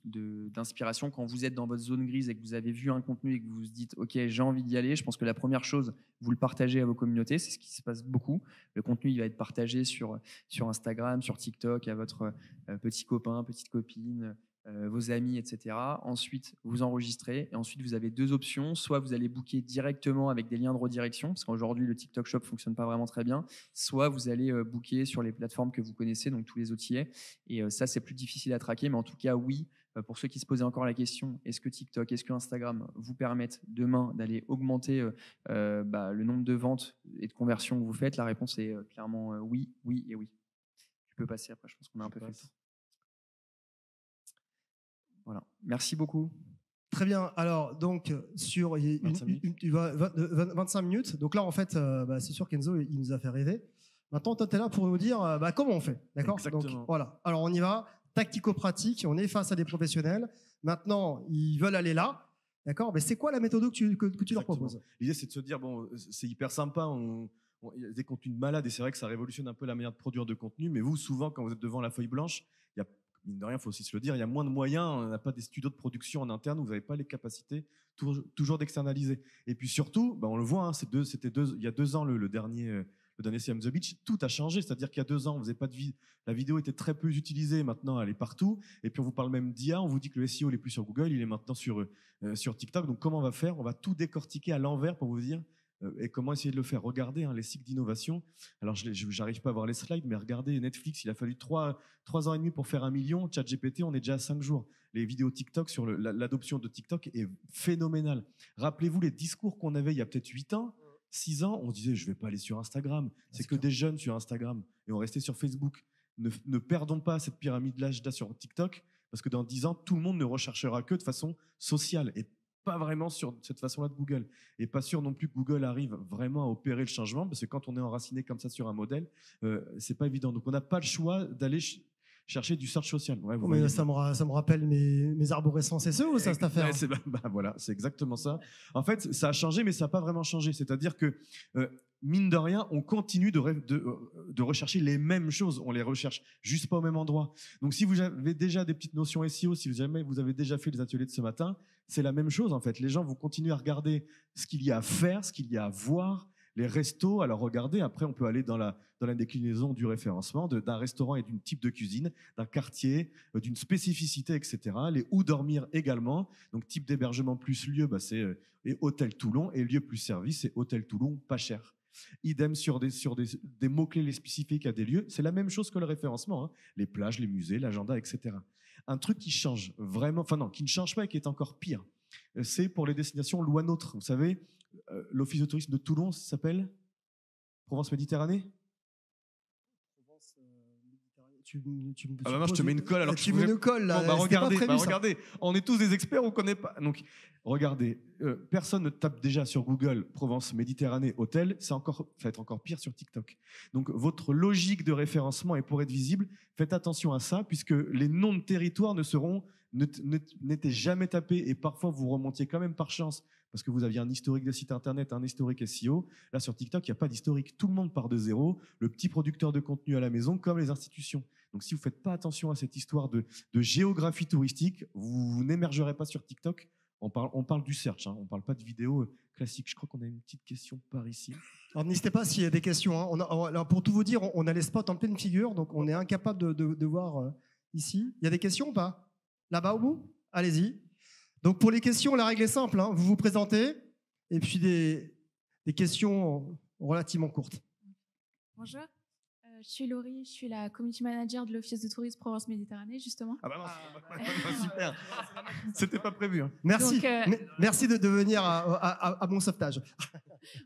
d'inspiration. Quand vous êtes dans votre zone grise et que vous avez vu un contenu et que vous vous dites « Ok, j'ai envie d'y aller », je pense que la première chose, vous le partagez à vos communautés, c'est ce qui se passe beaucoup. Le contenu, il va être partagé sur Instagram, sur TikTok, à votre petit copain, petite copine, vos amis, etc. Ensuite, vous enregistrez et ensuite, vous avez deux options. Soit vous allez booker directement avec des liens de redirection, parce qu'aujourd'hui, le TikTok Shop ne fonctionne pas vraiment très bien. Soit vous allez booker sur les plateformes que vous connaissez, donc tous les OTA. Et ça, c'est plus difficile à traquer. Mais en tout cas, oui, pour ceux qui se posaient encore la question, est-ce que TikTok, est-ce que Instagram vous permettent demain d'aller augmenter le nombre de ventes et de conversions que vous faites? La réponse est clairement oui, oui et oui. Tu peux passer après, je pense qu'on a un peu fait le temps. Voilà. Merci beaucoup. Très bien. Alors, donc, sur 25 minutes. Donc là, en fait, c'est sûr qu'Enzo, il nous a fait rêver. Maintenant, toi, tu es là pour nous dire comment on fait. D'accord ? Donc, voilà. Alors, on y va. Tactico-pratique. On est face à des professionnels. Maintenant, ils veulent aller là. D'accord ? Mais c'est quoi la méthode que tu leur proposes ? L'idée, c'est de se dire, bon, c'est hyper sympa. Il y a des contenus de malades et c'est vrai que ça révolutionne un peu la manière de produire de contenu. Mais vous, souvent, quand vous êtes devant la feuille blanche, il y a, mine de rien, il faut aussi se le dire, il y a moins de moyens. On n'a pas des studios de production en interne où vous n'avez pas les capacités toujours d'externaliser. Et puis surtout, on le voit, il y a 2 ans, le dernier CM The Beach, tout a changé. C'est-à-dire qu'il y a 2 ans, on faisait pas la vidéo était très peu utilisée. Maintenant, elle est partout. Et puis on vous parle même d'IA. On vous dit que le SEO n'est plus sur Google, il est maintenant sur TikTok. Donc comment on va faire ? On va tout décortiquer à l'envers pour vous dire. Et comment essayer de le faire ? Regardez les cycles d'innovation. Alors, je n'arrive pas à voir les slides, mais regardez Netflix, il a fallu 3 ans et demi pour faire 1 million. ChatGPT, on est déjà à 5 jours. Les vidéos TikTok, sur l'adoption de TikTok est phénoménale. Rappelez-vous les discours qu'on avait il y a peut-être 8 ans, 6 ans. On se disait, je ne vais pas aller sur Instagram. C'est que des jeunes sur Instagram. Et on restait sur Facebook. Ne perdons pas cette pyramide d'âge sur TikTok, parce que dans 10 ans, tout le monde ne recherchera que de façon sociale et pas vraiment sur cette façon-là de Google. Et pas sûr non plus que Google arrive vraiment à opérer le changement, parce que quand on est enraciné comme ça sur un modèle, c'est pas évident. Donc on n'a pas le choix d'aller chercher du search social. Ouais, mais ça me rappelle mes arborescences SEO, ou ça, cette affaire. Voilà, c'est exactement ça. En fait, ça a changé, mais ça n'a pas vraiment changé. C'est-à-dire que, mine de rien, on continue de rechercher les mêmes choses. On les recherche juste pas au même endroit. Donc, si vous avez déjà des petites notions SEO, si jamais vous avez déjà fait les ateliers de ce matin, c'est la même chose, en fait. Les gens vont continuer à regarder ce qu'il y a à faire, ce qu'il y a à voir, les restos. Alors regardez, après on peut aller dans la déclinaison du référencement d'un restaurant et d'une type de cuisine, d'un quartier, d'une spécificité, etc. Les où dormir également. Donc type d'hébergement plus lieu, c'est hôtel Toulon, et lieu plus service, c'est hôtel Toulon pas cher. Idem sur des mots-clés les spécifiques à des lieux. C'est la même chose que le référencement, hein. Les plages, les musées, l'agenda, etc. Un truc qui change vraiment, enfin non, qui ne change pas et qui est encore pire, c'est pour les destinations loi NOTRe. Vous savez, l'Office de tourisme de Toulon, ça s'appelle Provence Méditerranée. Ah bah moi, je te mets une colle alors que tu me colles là. Bon, bah regardez, pas prévu, regardez, on est tous des experts, on connaît pas. Donc regardez, personne ne tape déjà sur Google Provence Méditerranée hôtel, ça va être encore pire sur TikTok. Donc votre logique de référencement est pour être visible, faites attention à ça puisque les noms de territoires n'étaient jamais tapés et parfois vous remontiez quand même par chance parce que vous aviez un historique de site internet, un historique SEO. Là sur TikTok, il n'y a pas d'historique, tout le monde part de zéro, le petit producteur de contenu à la maison comme les institutions. Donc si vous ne faites pas attention à cette histoire de géographie touristique, vous n'émergerez pas sur TikTok. On parle du search, hein, on ne parle pas de vidéos classiques. Je crois qu'on a une petite question par ici. Alors n'hésitez pas s'il y a des questions, hein. Alors, pour tout vous dire, on a les spots en pleine figure, donc on est incapable de voir ici. Il y a des questions ou pas? Là-bas au bout? Allez-y. Donc pour les questions, la règle est simple, hein. Vous vous présentez et puis des questions relativement courtes. Bonjour. Je suis Laurie, je suis la community manager de l'Office de tourisme Provence Méditerranée, justement. Ah bah non, super. C'était pas prévu. Hein. Merci. Donc, merci de venir à mon sauvetage.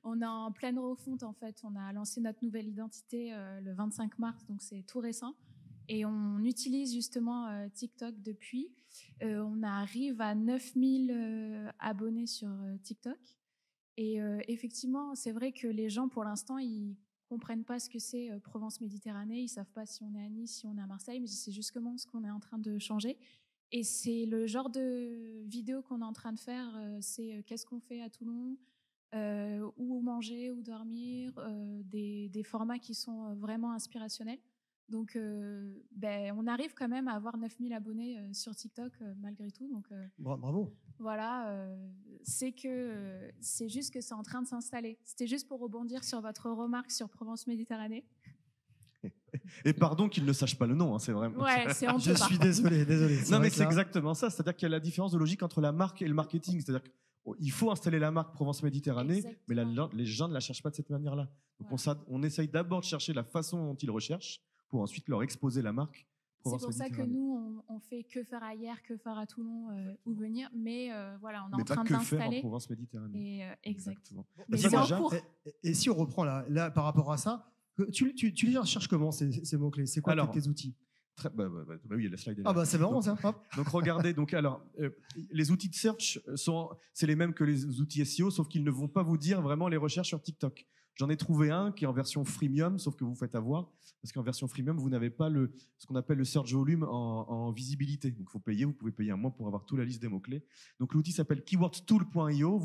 On est en pleine refonte, en fait. On a lancé notre nouvelle identité le 25 mars, donc c'est tout récent. Et on utilise justement TikTok depuis. On arrive à 9000 abonnés sur TikTok. Et effectivement, c'est vrai que les gens, pour l'instant, ils comprennent pas ce que c'est Provence Méditerranée, ils savent pas si on est à Nice, si on est à Marseille, mais c'est justement ce qu'on est en train de changer. Et c'est le genre de vidéo qu'on est en train de faire, c'est qu'est-ce qu'on fait à Toulon, où manger, où dormir, des formats qui sont vraiment inspirationnels. Donc, on arrive quand même à avoir 9000 abonnés sur TikTok malgré tout. Donc, bravo. Voilà, c'est juste que c'est en train de s'installer. C'était juste pour rebondir sur votre remarque sur Provence Méditerranée. Et pardon qu'ils ne sachent pas le nom, hein, c'est vraiment. Ouais, c'est honteux. Je suis désolé. Non, mais c'est exactement ça. C'est-à-dire qu'il y a la différence de logique entre la marque et le marketing. C'est-à-dire qu'il faut installer la marque Provence Méditerranée, mais les gens ne la cherchent pas de cette manière-là. Donc voilà. On essaye d'abord de chercher la façon dont ils recherchent pour ensuite leur exposer la marque. C'est pour ça que nous, on fait que faire ailleurs, que faire à Toulon, où venir. Mais voilà, on est en train d'installer. Mais pas que faire en Provence Méditerranée. Exactement. Mais c'est en cours. Et si on reprend là par rapport à ça, tu les cherches comment ces mots-clés? C'est quoi tes outils? Oui, il y a la slide. Ah bah c'est marrant ça. Donc regardez, les outils de search c'est les mêmes que les outils SEO, sauf qu'ils ne vont pas vous dire vraiment les recherches sur TikTok. J'en ai trouvé un qui est en version freemium, sauf que vous faites avoir, parce qu'en version freemium, vous n'avez pas ce qu'on appelle le search volume en visibilité. Donc, vous pouvez payer un mois pour avoir toute la liste des mots-clés. Donc, l'outil s'appelle keywordtool.io.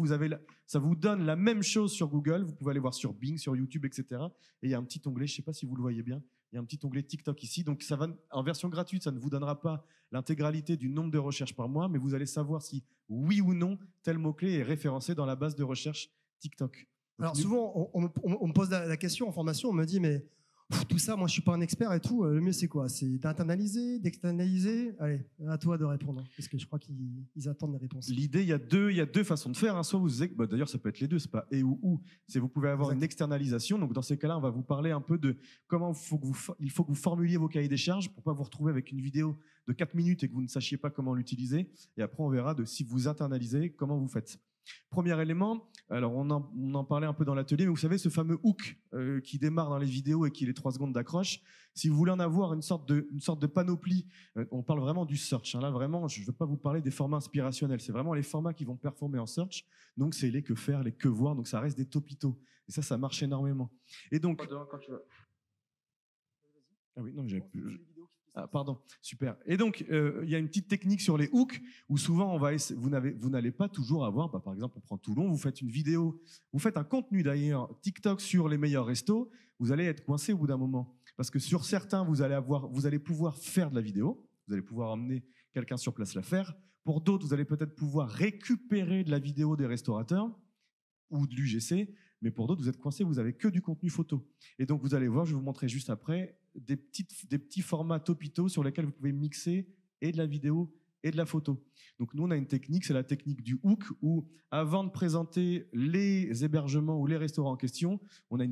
Ça vous donne la même chose sur Google. Vous pouvez aller voir sur Bing, sur YouTube, etc. Et il y a un petit onglet, je ne sais pas si vous le voyez bien, il y a un petit onglet TikTok ici. Donc, ça va, en version gratuite, ça ne vous donnera pas l'intégralité du nombre de recherches par mois, mais vous allez savoir si, oui ou non, tel mot-clé est référencé dans la base de recherche TikTok. Alors souvent, on me pose la question en formation, on me dit mais tout ça, moi je suis pas un expert et tout, le mieux c'est quoi? C'est d'internaliser, d'externaliser? Allez, à toi de répondre, parce que je crois qu'ils attendent les réponses. L'idée, il y a deux façons de faire, hein. Soit vous d'ailleurs ça peut être les deux, c'est pas et ou. C'est vous pouvez avoir une externalisation, donc dans ces cas-là, on va vous parler un peu de comment il faut que vous formuliez vos cahiers des charges pour pas vous retrouver avec une vidéo de 4 minutes et que vous ne sachiez pas comment l'utiliser. Et après, on verra si vous internalisez, comment vous faites. Premier élément, alors on en parlait un peu dans l'atelier, mais vous savez, ce fameux hook qui démarre dans les vidéos et qui est les 3 secondes d'accroche, si vous voulez en avoir une sorte de panoplie, on parle vraiment du search. Hein, là, vraiment, je ne veux pas vous parler des formats inspirationnels, c'est vraiment les formats qui vont performer en search. Donc, c'est les que faire, les que voir, donc ça reste des topitos. Et ça marche énormément. Et donc... Quand tu vas... Ah oui, non, j'avais plus... Ah, pardon, super. Et donc, il y a une petite technique sur les hooks où souvent, vous n'allez pas toujours avoir, par exemple, on prend Toulon, vous faites une vidéo, vous faites un contenu d'ailleurs TikTok sur les meilleurs restos, vous allez être coincé au bout d'un moment. Parce que sur certains, vous allez pouvoir faire de la vidéo, vous allez pouvoir emmener quelqu'un sur place la faire. Pour d'autres, vous allez peut-être pouvoir récupérer de la vidéo des restaurateurs ou de l'UGC, mais pour d'autres, vous êtes coincé, vous avez que du contenu photo. Et donc, vous allez voir, je vais vous montrer juste après, des petits formats topito sur lesquels vous pouvez mixer et de la vidéo et de la photo. Donc nous, on a une technique, c'est la technique du hook, où avant de présenter les hébergements ou les restaurants en question, on a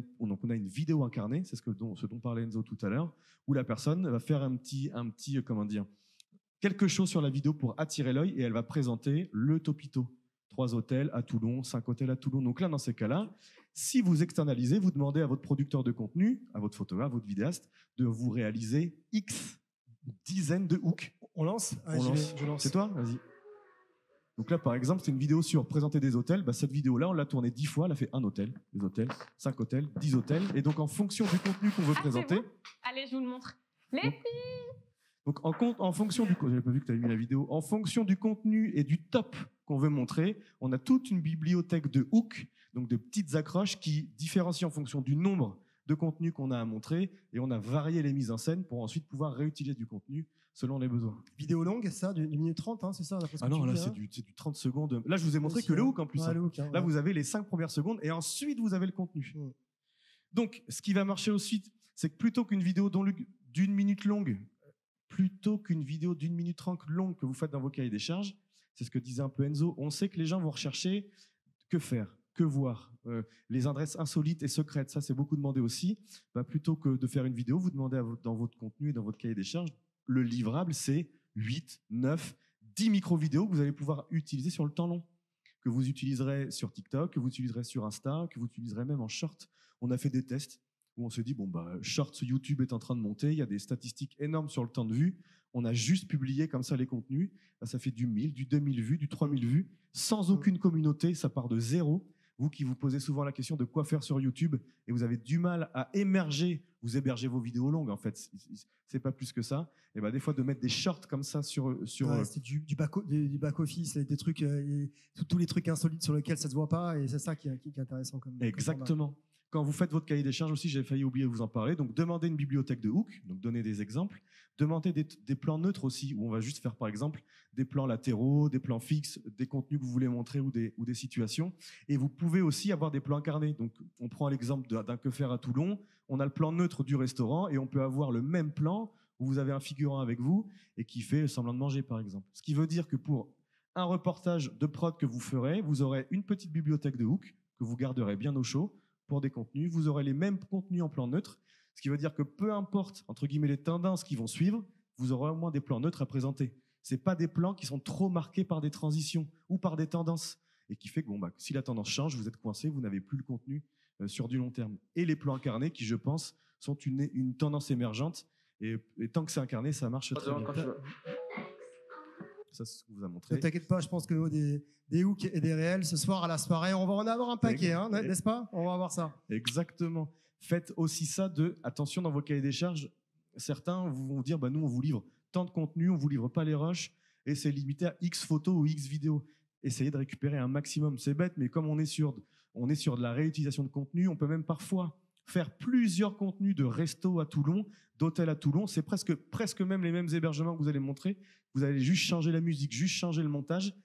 une vidéo incarnée, c'est ce dont parlait Enzo tout à l'heure, où la personne va faire un petit comment dire, quelque chose sur la vidéo pour attirer l'œil, et elle va présenter le topito. 3 hôtels à Toulon, 5 hôtels à Toulon. Donc là, dans ces cas-là, si vous externalisez, vous demandez à votre producteur de contenu, à votre photographe, à votre vidéaste, de vous réaliser X dizaines de hooks. On lance. Je lance. C'est toi? Vas-y. Donc là, par exemple, c'est une vidéo sur présenter des hôtels. Bah, cette vidéo-là, on l'a tournée 10 fois. Elle a fait 1 hôtel, 2 hôtels, 5 hôtels, 10 hôtels. Et donc, en fonction du contenu qu'on veut présenter... Bon. Allez, je vous le montre. Les filles. Donc, en fonction du... J'avais pas vu que tu avais mis la vidéo. En fonction du contenu et du top qu'on veut montrer, on a toute une bibliothèque de hooks, donc de petites accroches qui différencient en fonction du nombre de contenus qu'on a à montrer, et on a varié les mises en scène pour ensuite pouvoir réutiliser du contenu selon les besoins. Vidéo longue, ça, du minute 30, hein, c'est ça? Ah non, là, c'est du 30 secondes. Là, je vous ai montré que le hook en plus. Ouais, le hook, hein, là, vous avez les 5 premières secondes, et ensuite, vous avez le contenu. Donc, ce qui va marcher ensuite, c'est que plutôt qu'une vidéo d'une minute longue, plutôt qu'une vidéo d'une minute 30 longue que vous faites dans vos cahiers des charges, c'est ce que disait un peu Enzo, on sait que les gens vont rechercher que faire, que voir, les adresses insolites et secrètes, ça c'est beaucoup demandé aussi. Bah, plutôt que de faire une vidéo, vous demandez dans votre contenu et dans votre cahier des charges, le livrable c'est 8, 9, 10 micro-vidéos que vous allez pouvoir utiliser sur le temps long, que vous utiliserez sur TikTok, que vous utiliserez sur Insta, que vous utiliserez même en short. On a fait des tests où on se dit, short sur YouTube est en train de monter, il y a des statistiques énormes sur le temps de vue, on a juste publié comme ça les contenus, là, ça fait du 1000, du 2000 vues, du 3000 vues, sans aucune communauté, ça part de zéro. Vous qui vous posez souvent la question de quoi faire sur YouTube et vous avez du mal à émerger, vous hébergez vos vidéos longues en fait, c'est pas plus que ça. Et ben des fois de mettre des shorts comme ça sur ouais, c'est du back office, des trucs, tous les trucs insolites sur lesquels ça se voit pas, et c'est ça qui est intéressant comme. Exactement. Quand vous faites votre cahier des charges aussi, j'ai failli oublier de vous en parler. Donc, demandez une bibliothèque de hooks, donc donnez des exemples. Demandez des plans neutres aussi, où on va juste faire, par exemple, des plans latéraux, des plans fixes, des contenus que vous voulez montrer ou des situations. Et vous pouvez aussi avoir des plans incarnés. Donc, on prend l'exemple d'un que faire à Toulon. On a le plan neutre du restaurant et on peut avoir le même plan où vous avez un figurant avec vous et qui fait semblant de manger, par exemple. Ce qui veut dire que pour un reportage de prod que vous ferez, vous aurez une petite bibliothèque de hooks que vous garderez bien au chaud. Pour des contenus, vous aurez les mêmes contenus en plan neutre, ce qui veut dire que peu importe, entre guillemets, les tendances qui vont suivre, vous aurez au moins des plans neutres à présenter. Ce n'est pas des plans qui sont trop marqués par des transitions ou par des tendances, et qui fait que si la tendance change, vous êtes coincé, vous n'avez plus le contenu sur du long terme. Et les plans incarnés, qui, je pense, sont une tendance émergente, et tant que c'est incarné, ça marche très bien. Ça, c'est ce qu'on vous a montré. Ne t'inquiète pas, je pense que des hooks et des réels, ce soir à la soirée, on va en avoir un paquet, hein, n'est-ce pas? On va avoir ça. Exactement. Faites aussi ça attention dans vos cahiers des charges. Certains vont dire, nous, on vous livre tant de contenu, on vous livre pas les rushs, et c'est limité à X photos ou X vidéos. Essayez de récupérer un maximum. C'est bête, mais comme on est sur de la réutilisation de contenu, on peut même parfois faire plusieurs contenus de resto à Toulon, d'hôtel à Toulon. C'est presque même les mêmes hébergements que vous allez montrer. Vous allez juste changer la musique, juste changer le montage.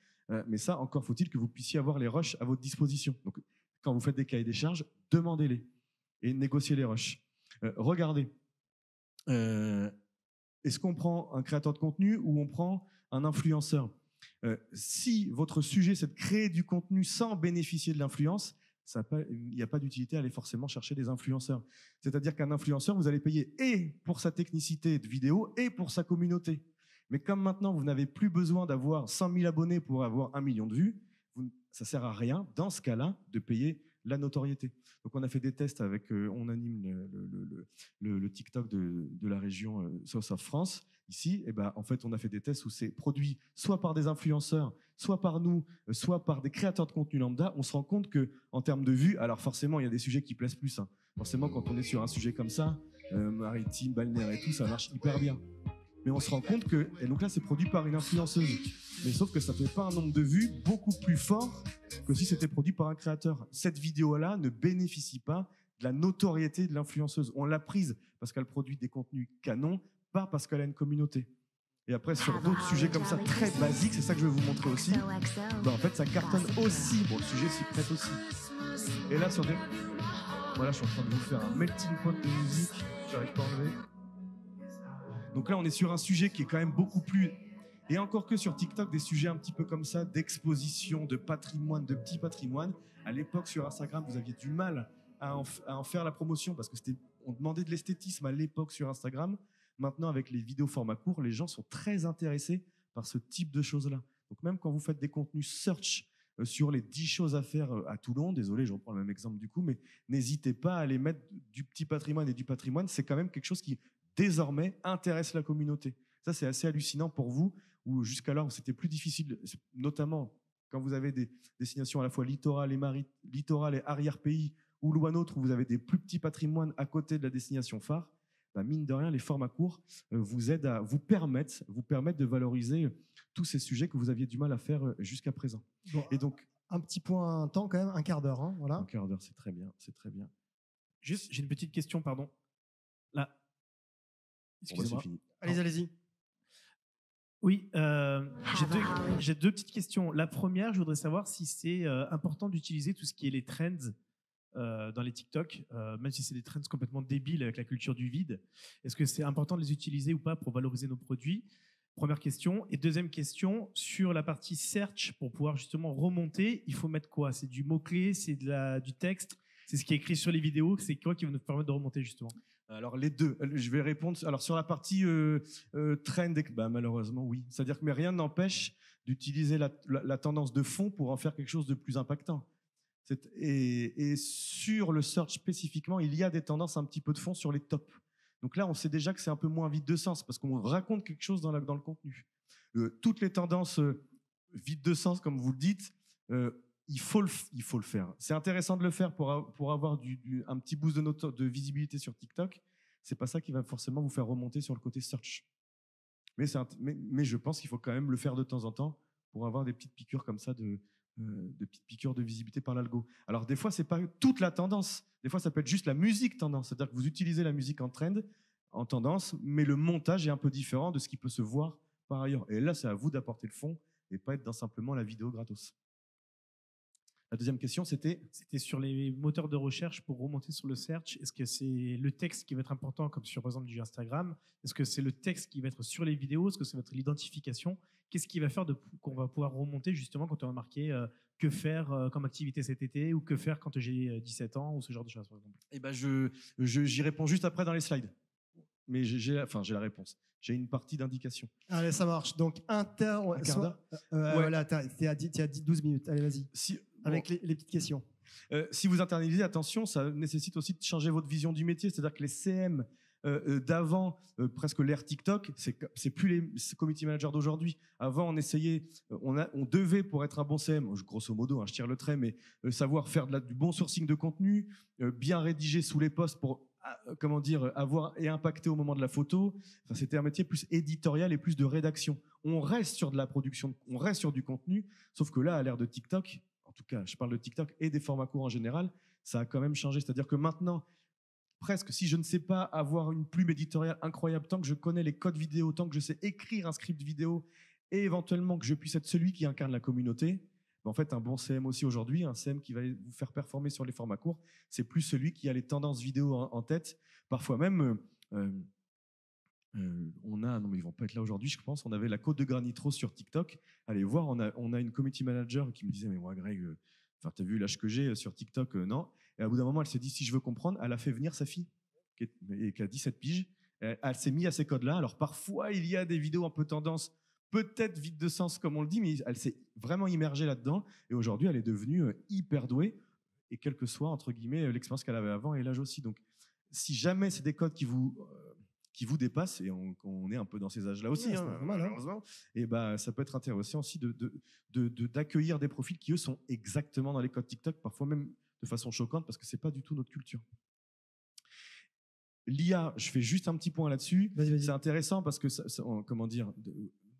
Mais ça, encore faut-il que vous puissiez avoir les rushs à votre disposition. Donc, quand vous faites des cahiers des charges, demandez-les et négociez les rushs. Regardez. Est-ce qu'on prend un créateur de contenu ou on prend un influenceur? Si votre sujet, c'est de créer du contenu sans bénéficier de l'influence, il n'y a pas d'utilité à aller forcément chercher des influenceurs. C'est-à-dire qu'un influenceur, vous allez payer et pour sa technicité de vidéo et pour sa communauté. Mais comme maintenant, vous n'avez plus besoin d'avoir 100 000 abonnés pour avoir 1 million de vues, ça ne sert à rien, dans ce cas-là, de payer la notoriété. Donc, on a fait des tests avec, on anime le TikTok de la région South of France. Ici, en fait, on a fait des tests où c'est produit soit par des influenceurs, soit par nous, soit par des créateurs de contenu lambda. On se rend compte qu'en termes de vues, alors forcément, il y a des sujets qui plaisent plus. Hein. Forcément, quand on est sur un sujet comme ça, maritime, balnéaire et tout, ça marche hyper bien. Mais on se rend compte que, et donc là, c'est produit par une influenceuse. Mais sauf que ça ne fait pas un nombre de vues beaucoup plus fort que si c'était produit par un créateur. Cette vidéo-là ne bénéficie pas de la notoriété de l'influenceuse. On l'a prise parce qu'elle produit des contenus canons, pas parce qu'elle a une communauté. Et après, sur d'autres sujets comme ça, très basiques, c'est ça que je vais vous montrer aussi, en fait, ça cartonne aussi. Bon, le sujet s'y prête aussi. Et là, sur des... Voilà, je suis en train de vous faire un melting pot de musique. J'arrive pas à enlever. Donc là, on est sur un sujet qui est quand même beaucoup plus Et encore que sur TikTok, des sujets un petit peu comme ça, d'exposition, de patrimoine, de petit patrimoine. À l'époque, sur Instagram, vous aviez du mal à en faire la promotion parce que on demandait de l'esthétisme à l'époque sur Instagram. Maintenant, avec les vidéos format court, les gens sont très intéressés par ce type de choses-là. Donc même quand vous faites des contenus search sur les 10 choses à faire à Toulon, désolé, je reprends le même exemple du coup, mais n'hésitez pas à aller mettre du petit patrimoine et du patrimoine. C'est quand même quelque chose qui, désormais, intéresse la communauté. Ça, c'est assez hallucinant pour vous, où jusqu'alors, c'était plus difficile, notamment quand vous avez des destinations à la fois littorales et arrière-pays, ou loin autre, où vous avez des plus petits patrimoines à côté de la destination phare. Bah, mine de rien, les formats courts vous permettent de valoriser tous ces sujets que vous aviez du mal à faire jusqu'à présent. Bon, et donc, un petit point temps quand même, un quart d'heure. Hein, voilà. Un quart d'heure, c'est très bien, c'est très bien. Juste, j'ai une petite question, pardon. Là. Excusez-moi. C'est fini. Allez-y. Oui, j'ai deux petites questions. La première, je voudrais savoir si c'est important d'utiliser tout ce qui est les trends dans les TikTok, même si c'est des trends complètement débiles avec la culture du vide. Est-ce que c'est important de les utiliser ou pas pour valoriser nos produits? Première question. Et deuxième question, sur la partie search, pour pouvoir justement remonter, il faut mettre quoi? C'est du mot-clé, c'est du texte, c'est ce qui est écrit sur les vidéos, c'est quoi qui va nous permettre de remonter justement? Alors les deux, je vais répondre. Alors sur la partie trend, bah, malheureusement oui. C'est-à-dire que mais rien n'empêche d'utiliser la tendance de fond pour en faire quelque chose de plus impactant. Et sur le search spécifiquement, il y a des tendances un petit peu de fond sur les tops. Donc là, on sait déjà que c'est un peu moins vide de sens parce qu'on raconte quelque chose dans le contenu. Toutes les tendances vides de sens, comme vous le dites, il faut le faire. C'est intéressant de le faire pour avoir un petit boost de visibilité sur TikTok. C'est pas ça qui va forcément vous faire remonter sur le côté search. Mais je pense qu'il faut quand même le faire de temps en temps pour avoir des petites piqûres comme ça de petites piqûres de visibilité par l'algo. Alors des fois, c'est pas toute la tendance. Des fois, ça peut être juste la musique tendance. C'est-à-dire que vous utilisez la musique en trend, en tendance, mais le montage est un peu différent de ce qui peut se voir par ailleurs. Et là, c'est à vous d'apporter le fond et pas être dans simplement la vidéo gratos. La deuxième question, c'était sur les moteurs de recherche pour remonter sur le search. Est-ce que c'est le texte qui va être important, comme sur par exemple du Instagram? Est-ce que c'est le texte qui va être sur les vidéos? Est-ce que ça va être l'identification? Qu'est-ce qui va faire qu'on va pouvoir remonter justement quand on va marquer que faire comme activité cet été ou que faire quand j'ai 17 ans ou ce genre de choses par exemple? Eh ben j'y réponds juste après dans les slides. Mais j'ai la réponse. J'ai une partie d'indication. Allez, ça marche. Donc, un quart d'heure. Voilà, tu as dit 12 minutes. Allez, vas-y. Avec les petites questions. Si vous internalisez, attention, ça nécessite aussi de changer votre vision du métier. C'est-à-dire que les CM d'avant, presque l'ère TikTok, c'est plus les community managers d'aujourd'hui. Avant, on essayait, on devait, pour être un bon CM, grosso modo, hein, je tire le trait, mais savoir faire du bon sourcing de contenu, bien rédiger sous les posts pour avoir et impacter au moment de la photo. Enfin, c'était un métier plus éditorial et plus de rédaction. On reste sur de la production, on reste sur du contenu, sauf que là, à l'ère de TikTok, en tout cas, je parle de TikTok et des formats courts en général, ça a quand même changé. C'est-à-dire que maintenant, presque, si je ne sais pas avoir une plume éditoriale incroyable, tant que je connais les codes vidéo, tant que je sais écrire un script vidéo et éventuellement que je puisse être celui qui incarne la communauté, en fait, un bon CM aussi aujourd'hui, un CM qui va vous faire performer sur les formats courts, c'est plus celui qui a les tendances vidéo en tête. Parfois même, non mais ils vont pas être là aujourd'hui, je pense. On avait la côte de Granitro sur TikTok. Allez voir, on a une community manager qui me disait mais moi Greg, t'as vu l'âge que j'ai sur TikTok, non. Et à bout d'un moment, elle s'est dit si je veux comprendre, elle a fait venir sa fille qui a 17 piges. Elle s'est mise à ces codes-là. Alors parfois, il y a des vidéos un peu tendance, peut-être vide de sens comme on le dit, mais elle s'est vraiment immergée là-dedans. Et aujourd'hui, elle est devenue hyper douée. Et quel que soit, entre guillemets, l'expérience qu'elle avait avant et l'âge aussi. Donc, si jamais c'est des codes qui vous dépassent, et on est un peu dans ces âges-là aussi, ouais, malheureusement, et ça peut être intéressant aussi d'accueillir des profils qui, eux, sont exactement dans les codes TikTok, parfois même de façon choquante, parce que c'est pas du tout notre culture. L'IA, je fais juste un petit point là-dessus. Vas-y. C'est intéressant parce que,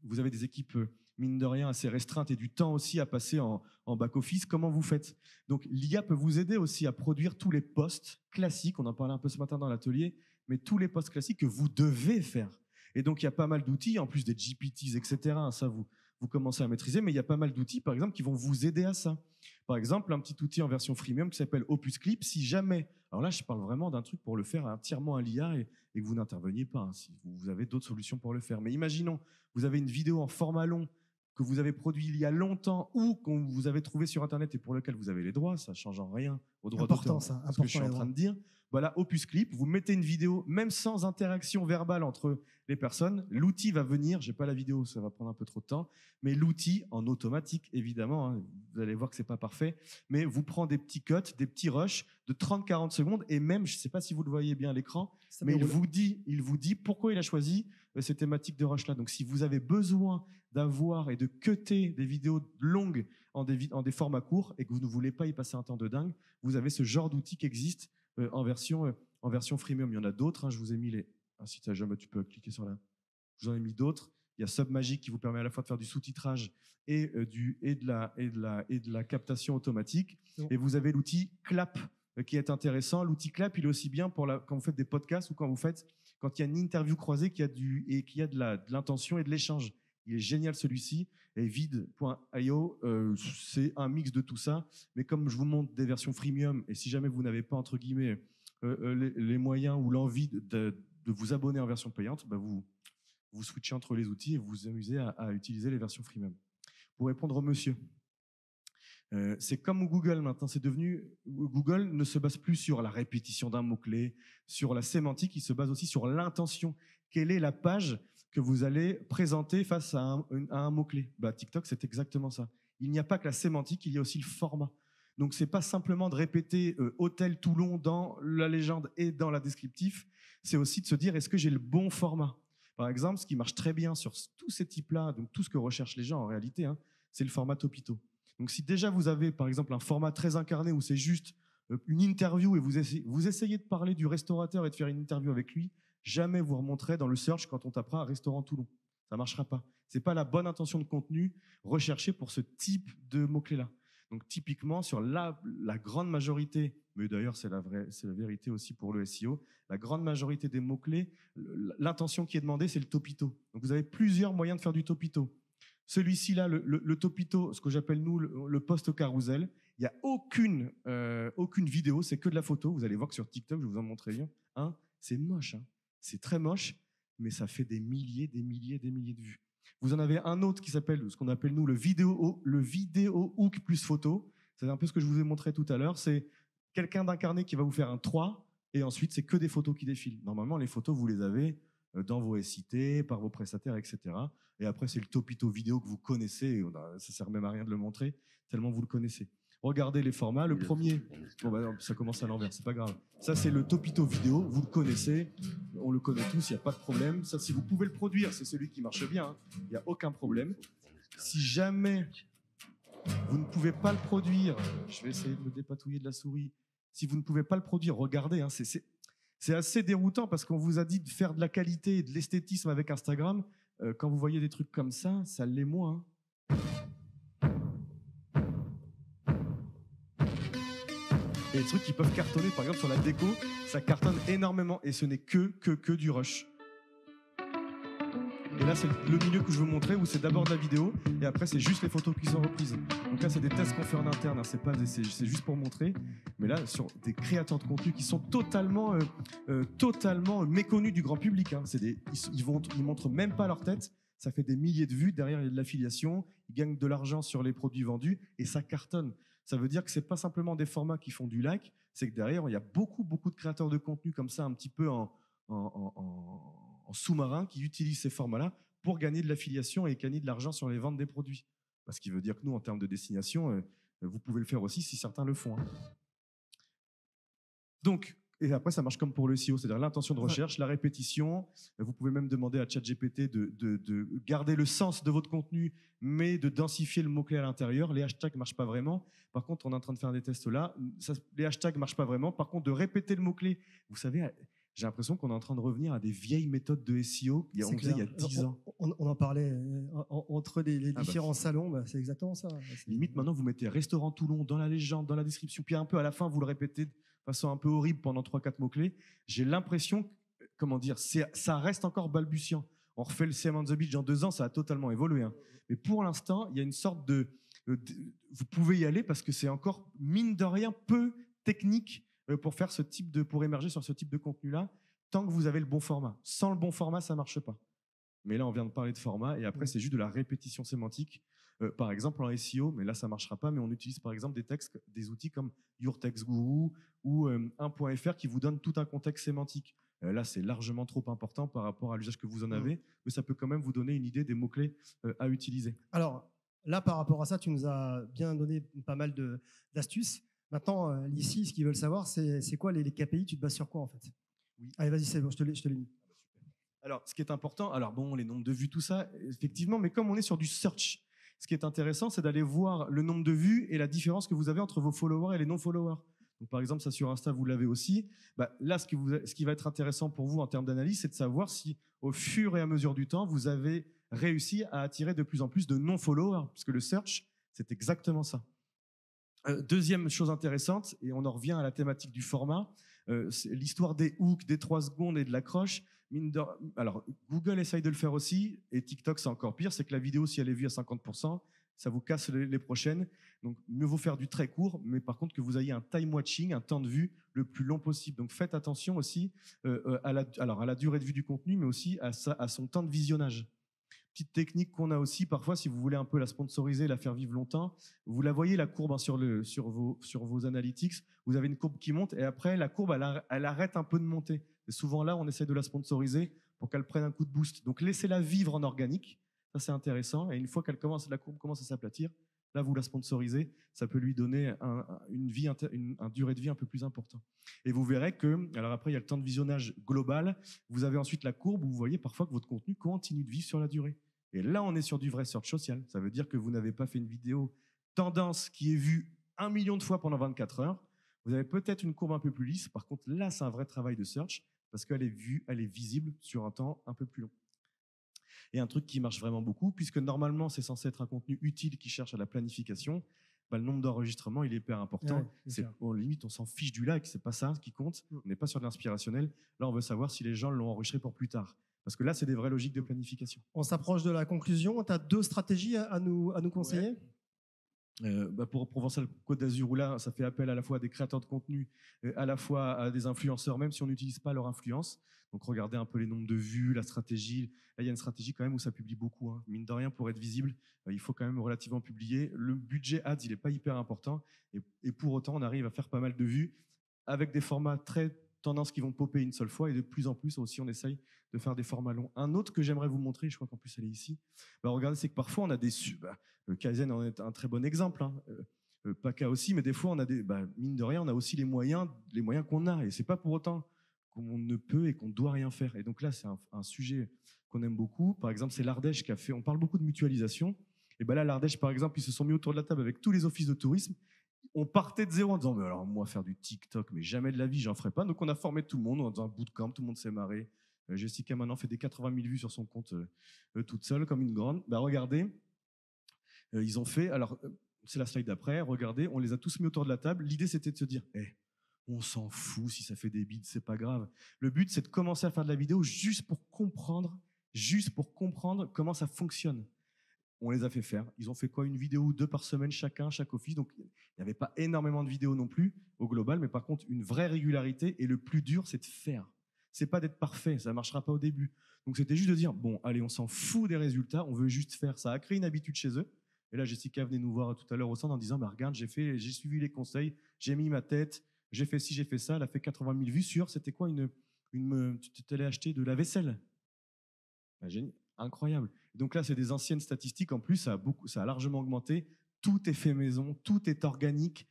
vous avez des équipes, mine de rien, assez restreintes et du temps aussi à passer en back-office. Comment vous faites? Donc, l'IA peut vous aider aussi à produire tous les posts classiques. On en parlait un peu ce matin dans l'atelier, mais tous les posts classiques que vous devez faire. Et donc, il y a pas mal d'outils, en plus des GPTs, etc. Ça, vous vous commencez à maîtriser, mais il y a pas mal d'outils, par exemple, qui vont vous aider à ça. Par exemple, un petit outil en version freemium qui s'appelle Opus Clip. Si jamais, alors là, je parle vraiment d'un truc pour le faire entièrement à l'IA et que vous n'interveniez pas, hein, si vous avez d'autres solutions pour le faire. Mais imaginons, vous avez une vidéo en format long que vous avez produit il y a longtemps ou qu'on vous avez trouvé sur Internet et pour lequel vous avez les droits, ça ne change en rien aux droits d'auteur. Ça, ce que je suis en train de dire. Voilà, Opus Clip, vous mettez une vidéo, même sans interaction verbale entre les personnes, l'outil va venir, j'ai pas la vidéo, ça va prendre un peu trop de temps, mais l'outil, en automatique, évidemment, hein, vous allez voir que c'est pas parfait, mais vous prend des petits cuts, des petits rushs de 30-40 secondes, et même, je sais pas si vous le voyez bien à l'écran, mais il vous dit pourquoi il a choisi ces thématiques de rush-là. Donc, si vous avez besoin d'avoir et de cutter des vidéos longues en des formats courts et que vous ne voulez pas y passer un temps de dingue, vous avez ce genre d'outil qui existe en version freemium. Il y en a d'autres, hein, je vous ai mis si tu as jamais, tu peux cliquer sur là. Je vous en ai mis d'autres. Il y a Submagic qui vous permet à la fois de faire du sous-titrage et de la captation automatique. Bon. Et vous avez l'outil Clap qui est intéressant. L'outil Clap, il est aussi bien quand vous faites des podcasts ou quand il y a une interview croisée qui a de l'intention et de l'échange. Il est génial celui-ci. Et Vid.io, c'est un mix de tout ça. Mais comme je vous montre des versions freemium, et si jamais vous n'avez pas, entre guillemets, les moyens ou l'envie de vous abonner en version payante, bah vous switchez entre les outils et vous vous amusez à utiliser les versions freemium. Pour répondre au monsieur, c'est comme Google maintenant, Google ne se base plus sur la répétition d'un mot-clé, sur la sémantique, il se base aussi sur l'intention. Quelle est la page que vous allez présenter face à un mot-clé? TikTok, c'est exactement ça. Il n'y a pas que la sémantique, il y a aussi le format. Donc, c'est pas simplement de répéter Hôtel Toulon dans la légende et dans la descriptif, c'est aussi de se dire, est-ce que j'ai le bon format? Par exemple, ce qui marche très bien sur tous ces types-là, donc tout ce que recherchent les gens en réalité, hein, c'est le format topito. Donc, si déjà vous avez, par exemple, un format très incarné où c'est juste une interview et vous essayez de parler du restaurateur et de faire une interview avec lui, jamais vous remonterez dans le search quand on tapera restaurant Toulon. Ça marchera pas. C'est pas la bonne intention de contenu recherchée pour ce type de mots-clés-là. Donc, typiquement, sur la grande majorité, mais d'ailleurs, c'est la vérité aussi pour le SEO, la grande majorité des mots-clés, l'intention qui est demandée, c'est le topito. Donc, vous avez plusieurs moyens de faire du topito. Celui-ci-là, le topito, ce que j'appelle nous le post au carrousel, il n'y a aucune vidéo, c'est que de la photo. Vous allez voir que sur TikTok, je vais vous en montrer un. C'est moche, hein. C'est très moche, mais ça fait des milliers de vues. Vous en avez un autre qui s'appelle, ce qu'on appelle nous le vidéo hook plus photo. C'est un peu ce que je vous ai montré tout à l'heure. C'est quelqu'un d'incarné qui va vous faire un 3 et ensuite c'est que des photos qui défilent. Normalement, les photos, vous les avez dans vos SIT, par vos prestataires, etc. Et après, c'est le topito vidéo que vous connaissez. Ça sert même à rien de le montrer, tellement vous le connaissez. Regardez les formats. Le premier, non, ça commence à l'envers, c'est pas grave. Ça, c'est le topito vidéo. Vous le connaissez. On le connaît tous, il n'y a pas de problème. Ça, si vous pouvez le produire, c'est celui qui marche bien. Hein. Il n'y a aucun problème. Si jamais vous ne pouvez pas le produire, je vais essayer de me dépatouiller de la souris. Si vous ne pouvez pas le produire, regardez. Hein, c'est assez déroutant parce qu'on vous a dit de faire de la qualité et de l'esthétisme avec Instagram. Quand vous voyez des trucs comme ça l'est moins. Hein. Et des trucs qui peuvent cartonner, par exemple sur la déco, ça cartonne énormément et ce n'est que du rush. Et là, c'est le milieu que je veux montrer où c'est d'abord de la vidéo et après, c'est juste les photos qui sont reprises. Donc là, c'est des tests qu'on fait en interne, hein, c'est juste pour montrer. Mais là, sur des créateurs de contenu qui sont totalement méconnus du grand public. Hein. Ils montrent même pas leur tête. Ça fait des milliers de vues. Derrière, il y a de l'affiliation. Ils gagnent de l'argent sur les produits vendus et ça cartonne. Ça veut dire que c'est pas simplement des formats qui font du like, c'est que derrière, il y a beaucoup de créateurs de contenu comme ça, un petit peu en sous-marin, qui utilisent ces formats-là pour gagner de l'affiliation et gagner de l'argent sur les ventes des produits. Parce qu'il veut dire que nous, en termes de destination, vous pouvez le faire aussi si certains le font. Hein. Donc, et après, ça marche comme pour le SEO, c'est-à-dire l'intention de recherche, la répétition. Vous pouvez même demander à ChatGPT de garder le sens de votre contenu, mais de densifier le mot-clé à l'intérieur. Les hashtags ne marchent pas vraiment. Par contre, on est en train de faire des tests là. Les hashtags ne marchent pas vraiment. Par contre, de répéter le mot-clé, vous savez, j'ai l'impression qu'on est en train de revenir à des vieilles méthodes de SEO qu'on faisait il y a 10 ans. On en parlait entre les différents salons, c'est exactement ça. Limite, maintenant, vous mettez restaurant Toulon dans la légende, dans la description, puis un peu à la fin, vous le répétez de façon un peu horrible pendant 3-4 mots-clés. J'ai l'impression, ça reste encore balbutiant. On refait le CM on the Beach dans 2 ans, ça a totalement évolué. Hein. Mais pour l'instant, il y a une sorte vous pouvez y aller parce que c'est encore, mine de rien, peu technique pour émerger sur ce type de contenu-là, tant que vous avez le bon format. Sans le bon format, ça ne marche pas. Mais là, on vient de parler de format, et après, c'est juste de la répétition sémantique. Par exemple, en SEO, mais là, ça ne marchera pas, mais on utilise par exemple des outils comme Your Text Guru ou 1.fr qui vous donnent tout un contexte sémantique. Là, c'est largement trop important par rapport à l'usage que vous en avez, mais ça peut quand même vous donner une idée des mots-clés à utiliser. Alors, là, par rapport à ça, tu nous as bien donné pas mal d'astuces. Maintenant, ici, ce qu'ils veulent savoir, c'est quoi les KPI? Tu te bases sur quoi, en fait? Oui. Allez, vas-y, c'est bon, je te l'ai mis. Alors, ce qui est important, les nombres de vues, tout ça, effectivement, mais comme on est sur du search, ce qui est intéressant, c'est d'aller voir le nombre de vues et la différence que vous avez entre vos followers et les non-followers. Donc, par exemple, ça sur Insta, vous l'avez aussi. Là, ce qui va être intéressant pour vous en termes d'analyse, c'est de savoir si, au fur et à mesure du temps, vous avez réussi à attirer de plus en plus de non-followers, puisque le search, c'est exactement ça. Deuxième chose intéressante, et on en revient à la thématique du format, c'est l'histoire des hooks, des 3 secondes et de l'accroche. Alors, Google essaye de le faire aussi, et TikTok, c'est encore pire, c'est que la vidéo, si elle est vue à 50%, ça vous casse les prochaines. Donc, mieux vaut faire du très court, mais par contre que vous ayez un time watching, un temps de vue le plus long possible. Donc, faites attention aussi à la durée de vue du contenu, mais aussi à son temps de visionnage. Petite technique qu'on a aussi parfois, si vous voulez un peu la sponsoriser, la faire vivre longtemps, vous la voyez la courbe sur vos analytics, vous avez une courbe qui monte et après la courbe elle arrête un peu de monter. Et souvent là, on essaie de la sponsoriser pour qu'elle prenne un coup de boost. Donc laissez-la vivre en organique, ça c'est intéressant. Et une fois la courbe commence à s'aplatir, là vous la sponsorisez, ça peut lui donner une durée de vie un peu plus important. Et vous verrez que, alors après il y a le temps de visionnage global, vous avez ensuite la courbe où vous voyez parfois que votre contenu continue de vivre sur la durée. Et là on est sur du vrai search social, ça veut dire que vous n'avez pas fait une vidéo tendance qui est vue 1 million de fois pendant 24 heures, vous avez peut-être une courbe un peu plus lisse, par contre là c'est un vrai travail de search, parce qu'elle est vue, elle est visible sur un temps un peu plus long. Et un truc qui marche vraiment beaucoup, puisque normalement c'est censé être un contenu utile qui cherche à la planification, le nombre d'enregistrements il est hyper important. Ouais, limite on s'en fiche du like, c'est pas ça qui compte. On n'est pas sur de l'inspirationnel. Là on veut savoir si les gens l'ont enregistré pour plus tard. Parce que là c'est des vraies logiques de planification. On s'approche de la conclusion. Tu as 2 stratégies à nous conseiller? Ouais. Pour Provençal Côte d'Azur, où là ça fait appel à la fois à des créateurs de contenu, à la fois à des influenceurs, même si on n'utilise pas leur influence. Donc regardez un peu les nombres de vues, la stratégie. Là il y a une stratégie quand même où ça publie beaucoup, hein. Mine de rien, pour être visible, il faut quand même relativement publier. Le budget ads il n'est pas hyper important, et pour autant on arrive à faire pas mal de vues avec des formats très tendance qui vont popper une seule fois, et de plus en plus aussi on essaye de faire des formats longs. Un autre que j'aimerais vous montrer, je crois qu'en plus elle est ici, regardez, c'est que parfois on a des Kaizen en est un très bon exemple, hein. Paka aussi, mais des fois on a mine de rien, on a aussi les moyens qu'on a, et c'est pas pour autant qu'on ne peut et qu'on doit rien faire. Et donc là c'est un sujet qu'on aime beaucoup. Par exemple, c'est l'Ardèche qui a fait, on parle beaucoup de mutualisation, et là l'Ardèche par exemple, ils se sont mis autour de la table avec tous les offices de tourisme. On partait de zéro en disant mais alors moi faire du TikTok, mais jamais de la vie j'en ferai pas. Donc on a formé tout le monde dans un bootcamp, tout le monde s'est marré. Jessica maintenant fait des 80 000 vues sur son compte toute seule comme une grande. Regardez, ils ont fait, alors c'est la slide d'après, regardez, on les a tous mis autour de la table. L'idée c'était de se dire on s'en fout si ça fait des bides, c'est pas grave. Le but c'est de commencer à faire de la vidéo juste pour comprendre comment ça fonctionne. On les a fait faire. Ils ont fait quoi, une vidéo ou 2 par semaine chacun, chaque office. Donc, il n'y avait pas énormément de vidéos non plus au global, mais par contre, une vraie régularité. Et le plus dur, c'est de faire. C'est pas d'être parfait, ça ne marchera pas au début. Donc, c'était juste de dire, bon, allez, on s'en fout des résultats, on veut juste faire. Ça a créé une habitude chez eux. Et là, Jessica venait nous voir tout à l'heure au centre en disant, regarde, j'ai suivi les conseils, j'ai mis ma tête, j'ai fait ci, j'ai fait ça. Elle a fait 80 000 vues sur, c'était quoi, tu t'allais acheter de la vaisselle. Génial. Incroyable. Donc là, c'est des anciennes statistiques. En plus, ça a largement augmenté. Tout est fait maison, tout est organique.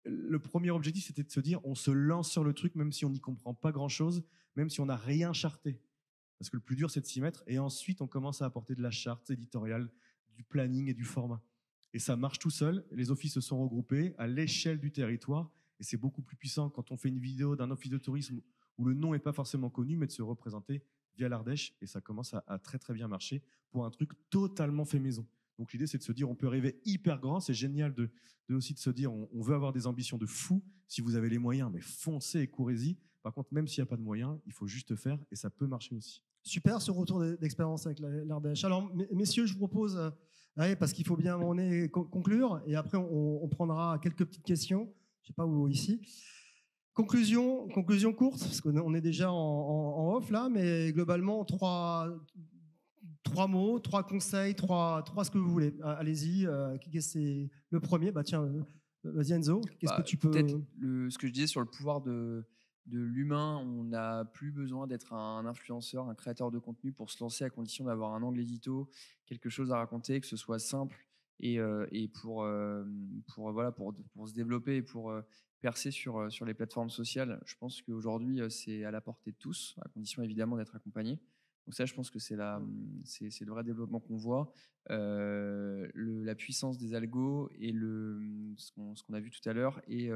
Le premier objectif, c'était de se dire, on se lance sur le truc, même si on n'y comprend pas grand-chose, même si on n'a rien charté. Parce que le plus dur, c'est de s'y mettre. Et ensuite, on commence à apporter de la charte éditoriale, du planning et du format. Et ça marche tout seul. Les offices se sont regroupés à l'échelle du territoire. Et c'est beaucoup plus puissant quand on fait une vidéo d'un office de tourisme où le nom n'est pas forcément connu, mais de se représenter via l'Ardèche, et ça commence à très très bien marcher pour un truc totalement fait maison. Donc l'idée c'est de se dire on peut rêver hyper grand, c'est génial aussi de se dire on veut avoir des ambitions de fou, si vous avez les moyens, mais foncez et courez-y. Par contre, même s'il n'y a pas de moyens, il faut juste faire et ça peut marcher aussi. Super ce retour d'expérience avec l'Ardèche. Alors messieurs, je vous propose Allez, parce qu'il faut bien conclure, et après on prendra quelques petites questions. Je sais pas où ici. Conclusion courte, parce qu'on est déjà en off là, mais globalement trois mots, 3 conseils, trois ce que vous voulez. Allez-y. C'est le premier. Bah tiens, vas-y Enzo. Qu'est-ce que tu peux peut-être ce que je disais sur le pouvoir de l'humain. On n'a plus besoin d'être un influenceur, un créateur de contenu pour se lancer, à condition d'avoir un angle édito, quelque chose à raconter, que ce soit simple et pour se développer et pour percer sur les plateformes sociales. Je pense qu'aujourd'hui, c'est à la portée de tous, à condition évidemment d'être accompagné. Donc ça, je pense que c'est le vrai développement qu'on voit. La puissance des algos et ce qu'on a vu tout à l'heure, et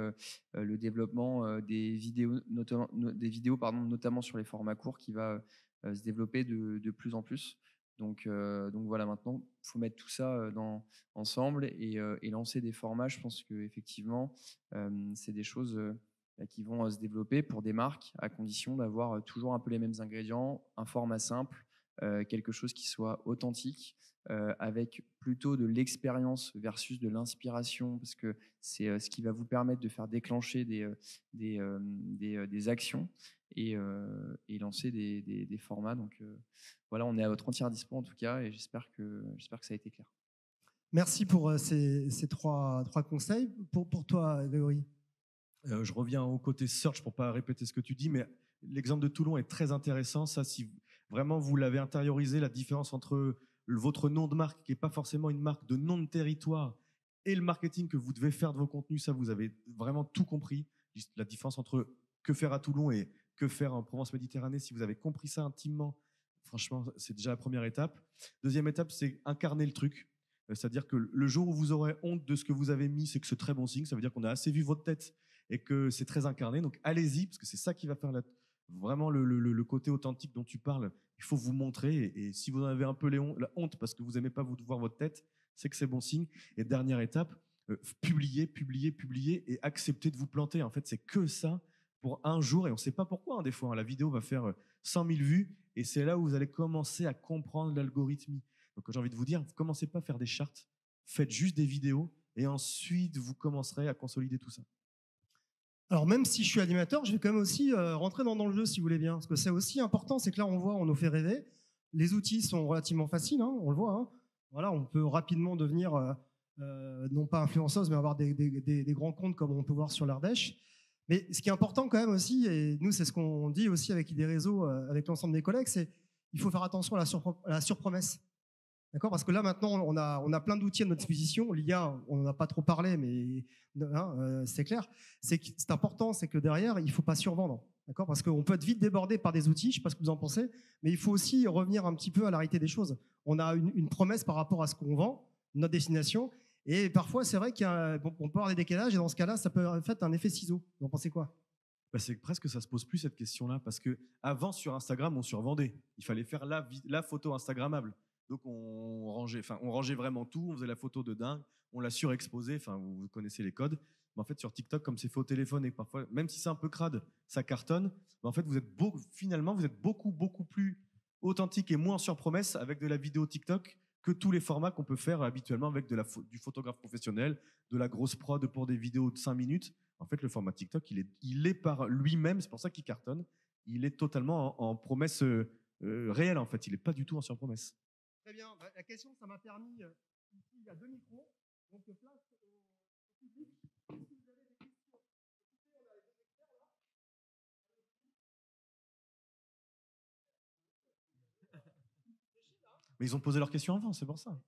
le développement des vidéos, notamment sur les formats courts, qui va se développer de plus en plus. Donc voilà, maintenant, il faut mettre tout ça ensemble et lancer des formats. Je pense qu'effectivement, c'est des choses qui vont se développer pour des marques, à condition d'avoir toujours un peu les mêmes ingrédients, un format simple, quelque chose qui soit authentique, avec plutôt de l'expérience versus de l'inspiration, parce que c'est ce qui va vous permettre de faire déclencher des actions et lancer des formats. Donc voilà, on est à votre entière dispo en tout cas, et j'espère que ça a été clair. Merci pour ces trois conseils. Pour toi, Grégory. Je reviens au côté search pour pas répéter ce que tu dis, mais l'exemple de Toulon est très intéressant. Ça, si vraiment vous l'avez intériorisé, la différence entre votre nom de marque, qui n'est pas forcément une marque de nom de territoire, et le marketing que vous devez faire de vos contenus, ça, vous avez vraiment tout compris. La différence entre que faire à Toulon et que faire en Provence-Méditerranée, si vous avez compris ça intimement, franchement, c'est déjà la première étape. Deuxième étape, c'est incarner le truc. C'est-à-dire que le jour où vous aurez honte de ce que vous avez mis, c'est que c'est très bon signe. Ça veut dire qu'on a assez vu votre tête et que c'est très incarné. Donc allez-y, parce que c'est ça qui va faire vraiment le côté authentique dont tu parles. Il faut vous montrer, et si vous en avez un peu la honte parce que vous n'aimez pas vous voir votre tête, c'est que c'est bon signe. Et dernière étape, publier et accepter de vous planter. En fait, c'est que ça pour un jour, et on ne sait pas pourquoi, hein, des fois. Hein, la vidéo va faire 100 000 vues, et c'est là où vous allez commencer à comprendre l'algorithmie. Donc j'ai envie de vous dire, vous commencez pas à faire des charts, faites juste des vidéos, et ensuite vous commencerez à consolider tout ça. Alors même si je suis animateur, je vais quand même aussi rentrer dans le jeu, si vous voulez bien. Parce que c'est aussi important, c'est que là on nous fait rêver. Les outils sont relativement faciles, hein, on le voit. Hein. Voilà, on peut rapidement devenir, non pas influenceuse, mais avoir des grands comptes comme on peut voir sur l'Ardèche. Mais ce qui est important quand même aussi, et nous c'est ce qu'on dit aussi avec Idées Réseau, avec l'ensemble des collègues, c'est qu'il faut faire attention à la surpromesse. D'accord ? Parce que là, maintenant, on a plein d'outils à notre disposition. L'IA, on n'en a pas trop parlé, mais c'est clair. C'est important, c'est que derrière, il ne faut pas survendre. D'accord ? Parce qu'on peut être vite débordé par des outils, je ne sais pas ce que vous en pensez, mais il faut aussi revenir un petit peu à la réalité des choses. On a une promesse par rapport à ce qu'on vend, notre destination, et parfois, c'est vrai qu'on peut avoir des décalages, et dans ce cas-là, ça peut en fait un effet ciseau. Vous en pensez quoi ? C'est presque ça se pose plus cette question-là, parce qu'avant, sur Instagram, on survendait. Il fallait faire la photo Instagrammable. Donc on rangeait vraiment tout, on faisait la photo de dingue, on l'a surexposée, vous connaissez les codes. Mais en fait, sur TikTok, comme c'est fait au téléphone et que parfois, même si c'est un peu crade, ça cartonne, mais en fait, vous êtes beaucoup plus authentique et moins sur promesse avec de la vidéo TikTok que tous les formats qu'on peut faire habituellement avec du photographe professionnel, de la grosse prod pour des vidéos de 5 minutes. En fait, le format TikTok, il est par lui-même, c'est pour ça qu'il cartonne, il est totalement en promesse réelle, en fait, il n'est pas du tout en surpromesse. Très bien. La question, ça m'a permis, ici, il y a 2 micros, donc place au public. Si vous avez des questions, écoutez, on a les 2 experts là. Mais ils ont posé leurs questions avant, c'est pour ça.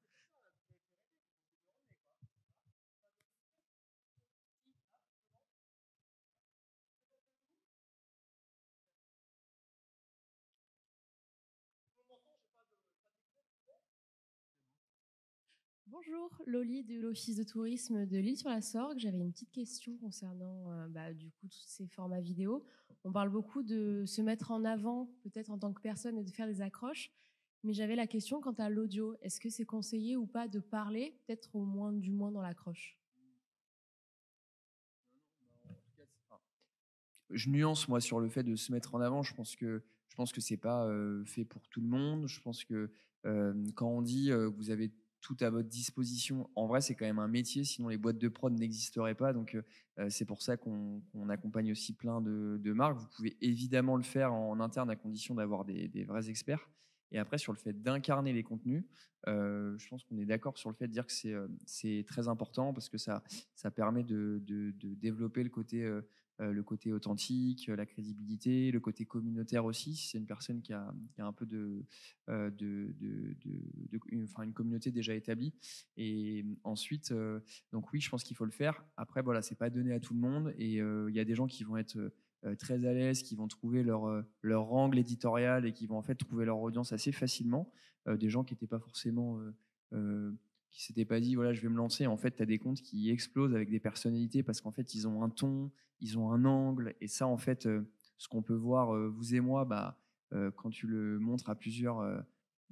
Bonjour, Loli de l'Office de tourisme de l'Île-sur-la-Sorgue. J'avais une petite question concernant du coup tous ces formats vidéo. On parle beaucoup de se mettre en avant, peut-être en tant que personne, et de faire des accroches. Mais j'avais la question quant à l'audio. Est-ce que c'est conseillé ou pas de parler, peut-être du moins dans l'accroche ? Je nuance moi sur le fait de se mettre en avant. Je pense que c'est pas fait pour tout le monde. Je pense que quand on dit que vous avez tout à votre disposition. En vrai, c'est quand même un métier, sinon les boîtes de prod n'existeraient pas. Donc, c'est pour ça qu'on accompagne aussi plein de marques. Vous pouvez évidemment le faire en interne à condition d'avoir des vrais experts. Et après, sur le fait d'incarner les contenus, je pense qu'on est d'accord sur le fait de dire que c'est très important parce que ça permet de développer le côté authentique, la crédibilité, le côté communautaire aussi. Si c'est une personne qui a un peu enfin, une communauté déjà établie. Et ensuite, donc oui, je pense qu'il faut le faire. Après, voilà, c'est pas donné à tout le monde. Et il y a des gens qui vont être très à l'aise, qui vont trouver leur angle éditorial et qui vont en fait trouver leur audience assez facilement. Des gens qui n'étaient pas forcément qui s'étaient pas dit voilà je vais me lancer. En fait, tu as des comptes qui explosent avec des personnalités parce qu'en fait ils ont un ton, ils ont un angle, et ça en fait ce qu'on peut voir vous et moi, quand tu le montres à plusieurs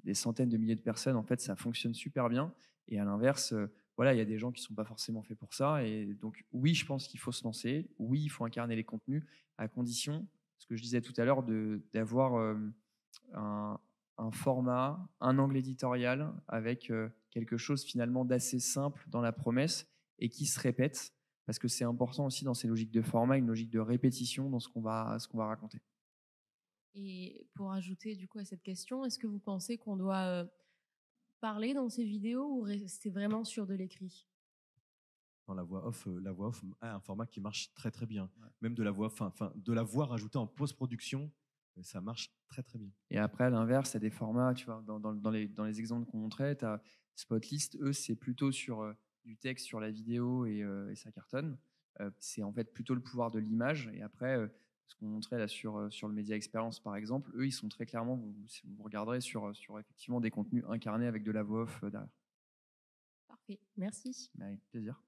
des centaines de milliers de personnes, en fait ça fonctionne super bien. Et à l'inverse, voilà, il y a des gens qui sont pas forcément faits pour ça. Et donc oui, je pense qu'il faut se lancer, oui, il faut incarner les contenus, à condition, ce que je disais tout à l'heure, d'avoir un format, un angle éditorial avec quelque chose finalement d'assez simple dans la promesse et qui se répète, parce que c'est important aussi dans ces logiques de format, une logique de répétition dans ce qu'on va raconter. Et pour ajouter du coup à cette question, est-ce que vous pensez qu'on doit parler dans ces vidéos ou rester vraiment sur de l'écrit? Dans la voix off a un format qui marche très très bien. Ouais. Même de la voix, de la voix rajoutée en post-production, ça marche très très bien. Et après, à l'inverse, il y a des formats, tu vois, dans les exemples qu'on montrait, tu as Spotlist, eux, c'est plutôt sur du texte sur la vidéo et ça cartonne. C'est en fait plutôt le pouvoir de l'image. Et après, ce qu'on montrait là sur le Média Expérience, par exemple, eux, ils sont très clairement, si vous regarderez, sur effectivement des contenus incarnés avec de la voix off derrière. Parfait, merci. Avec plaisir.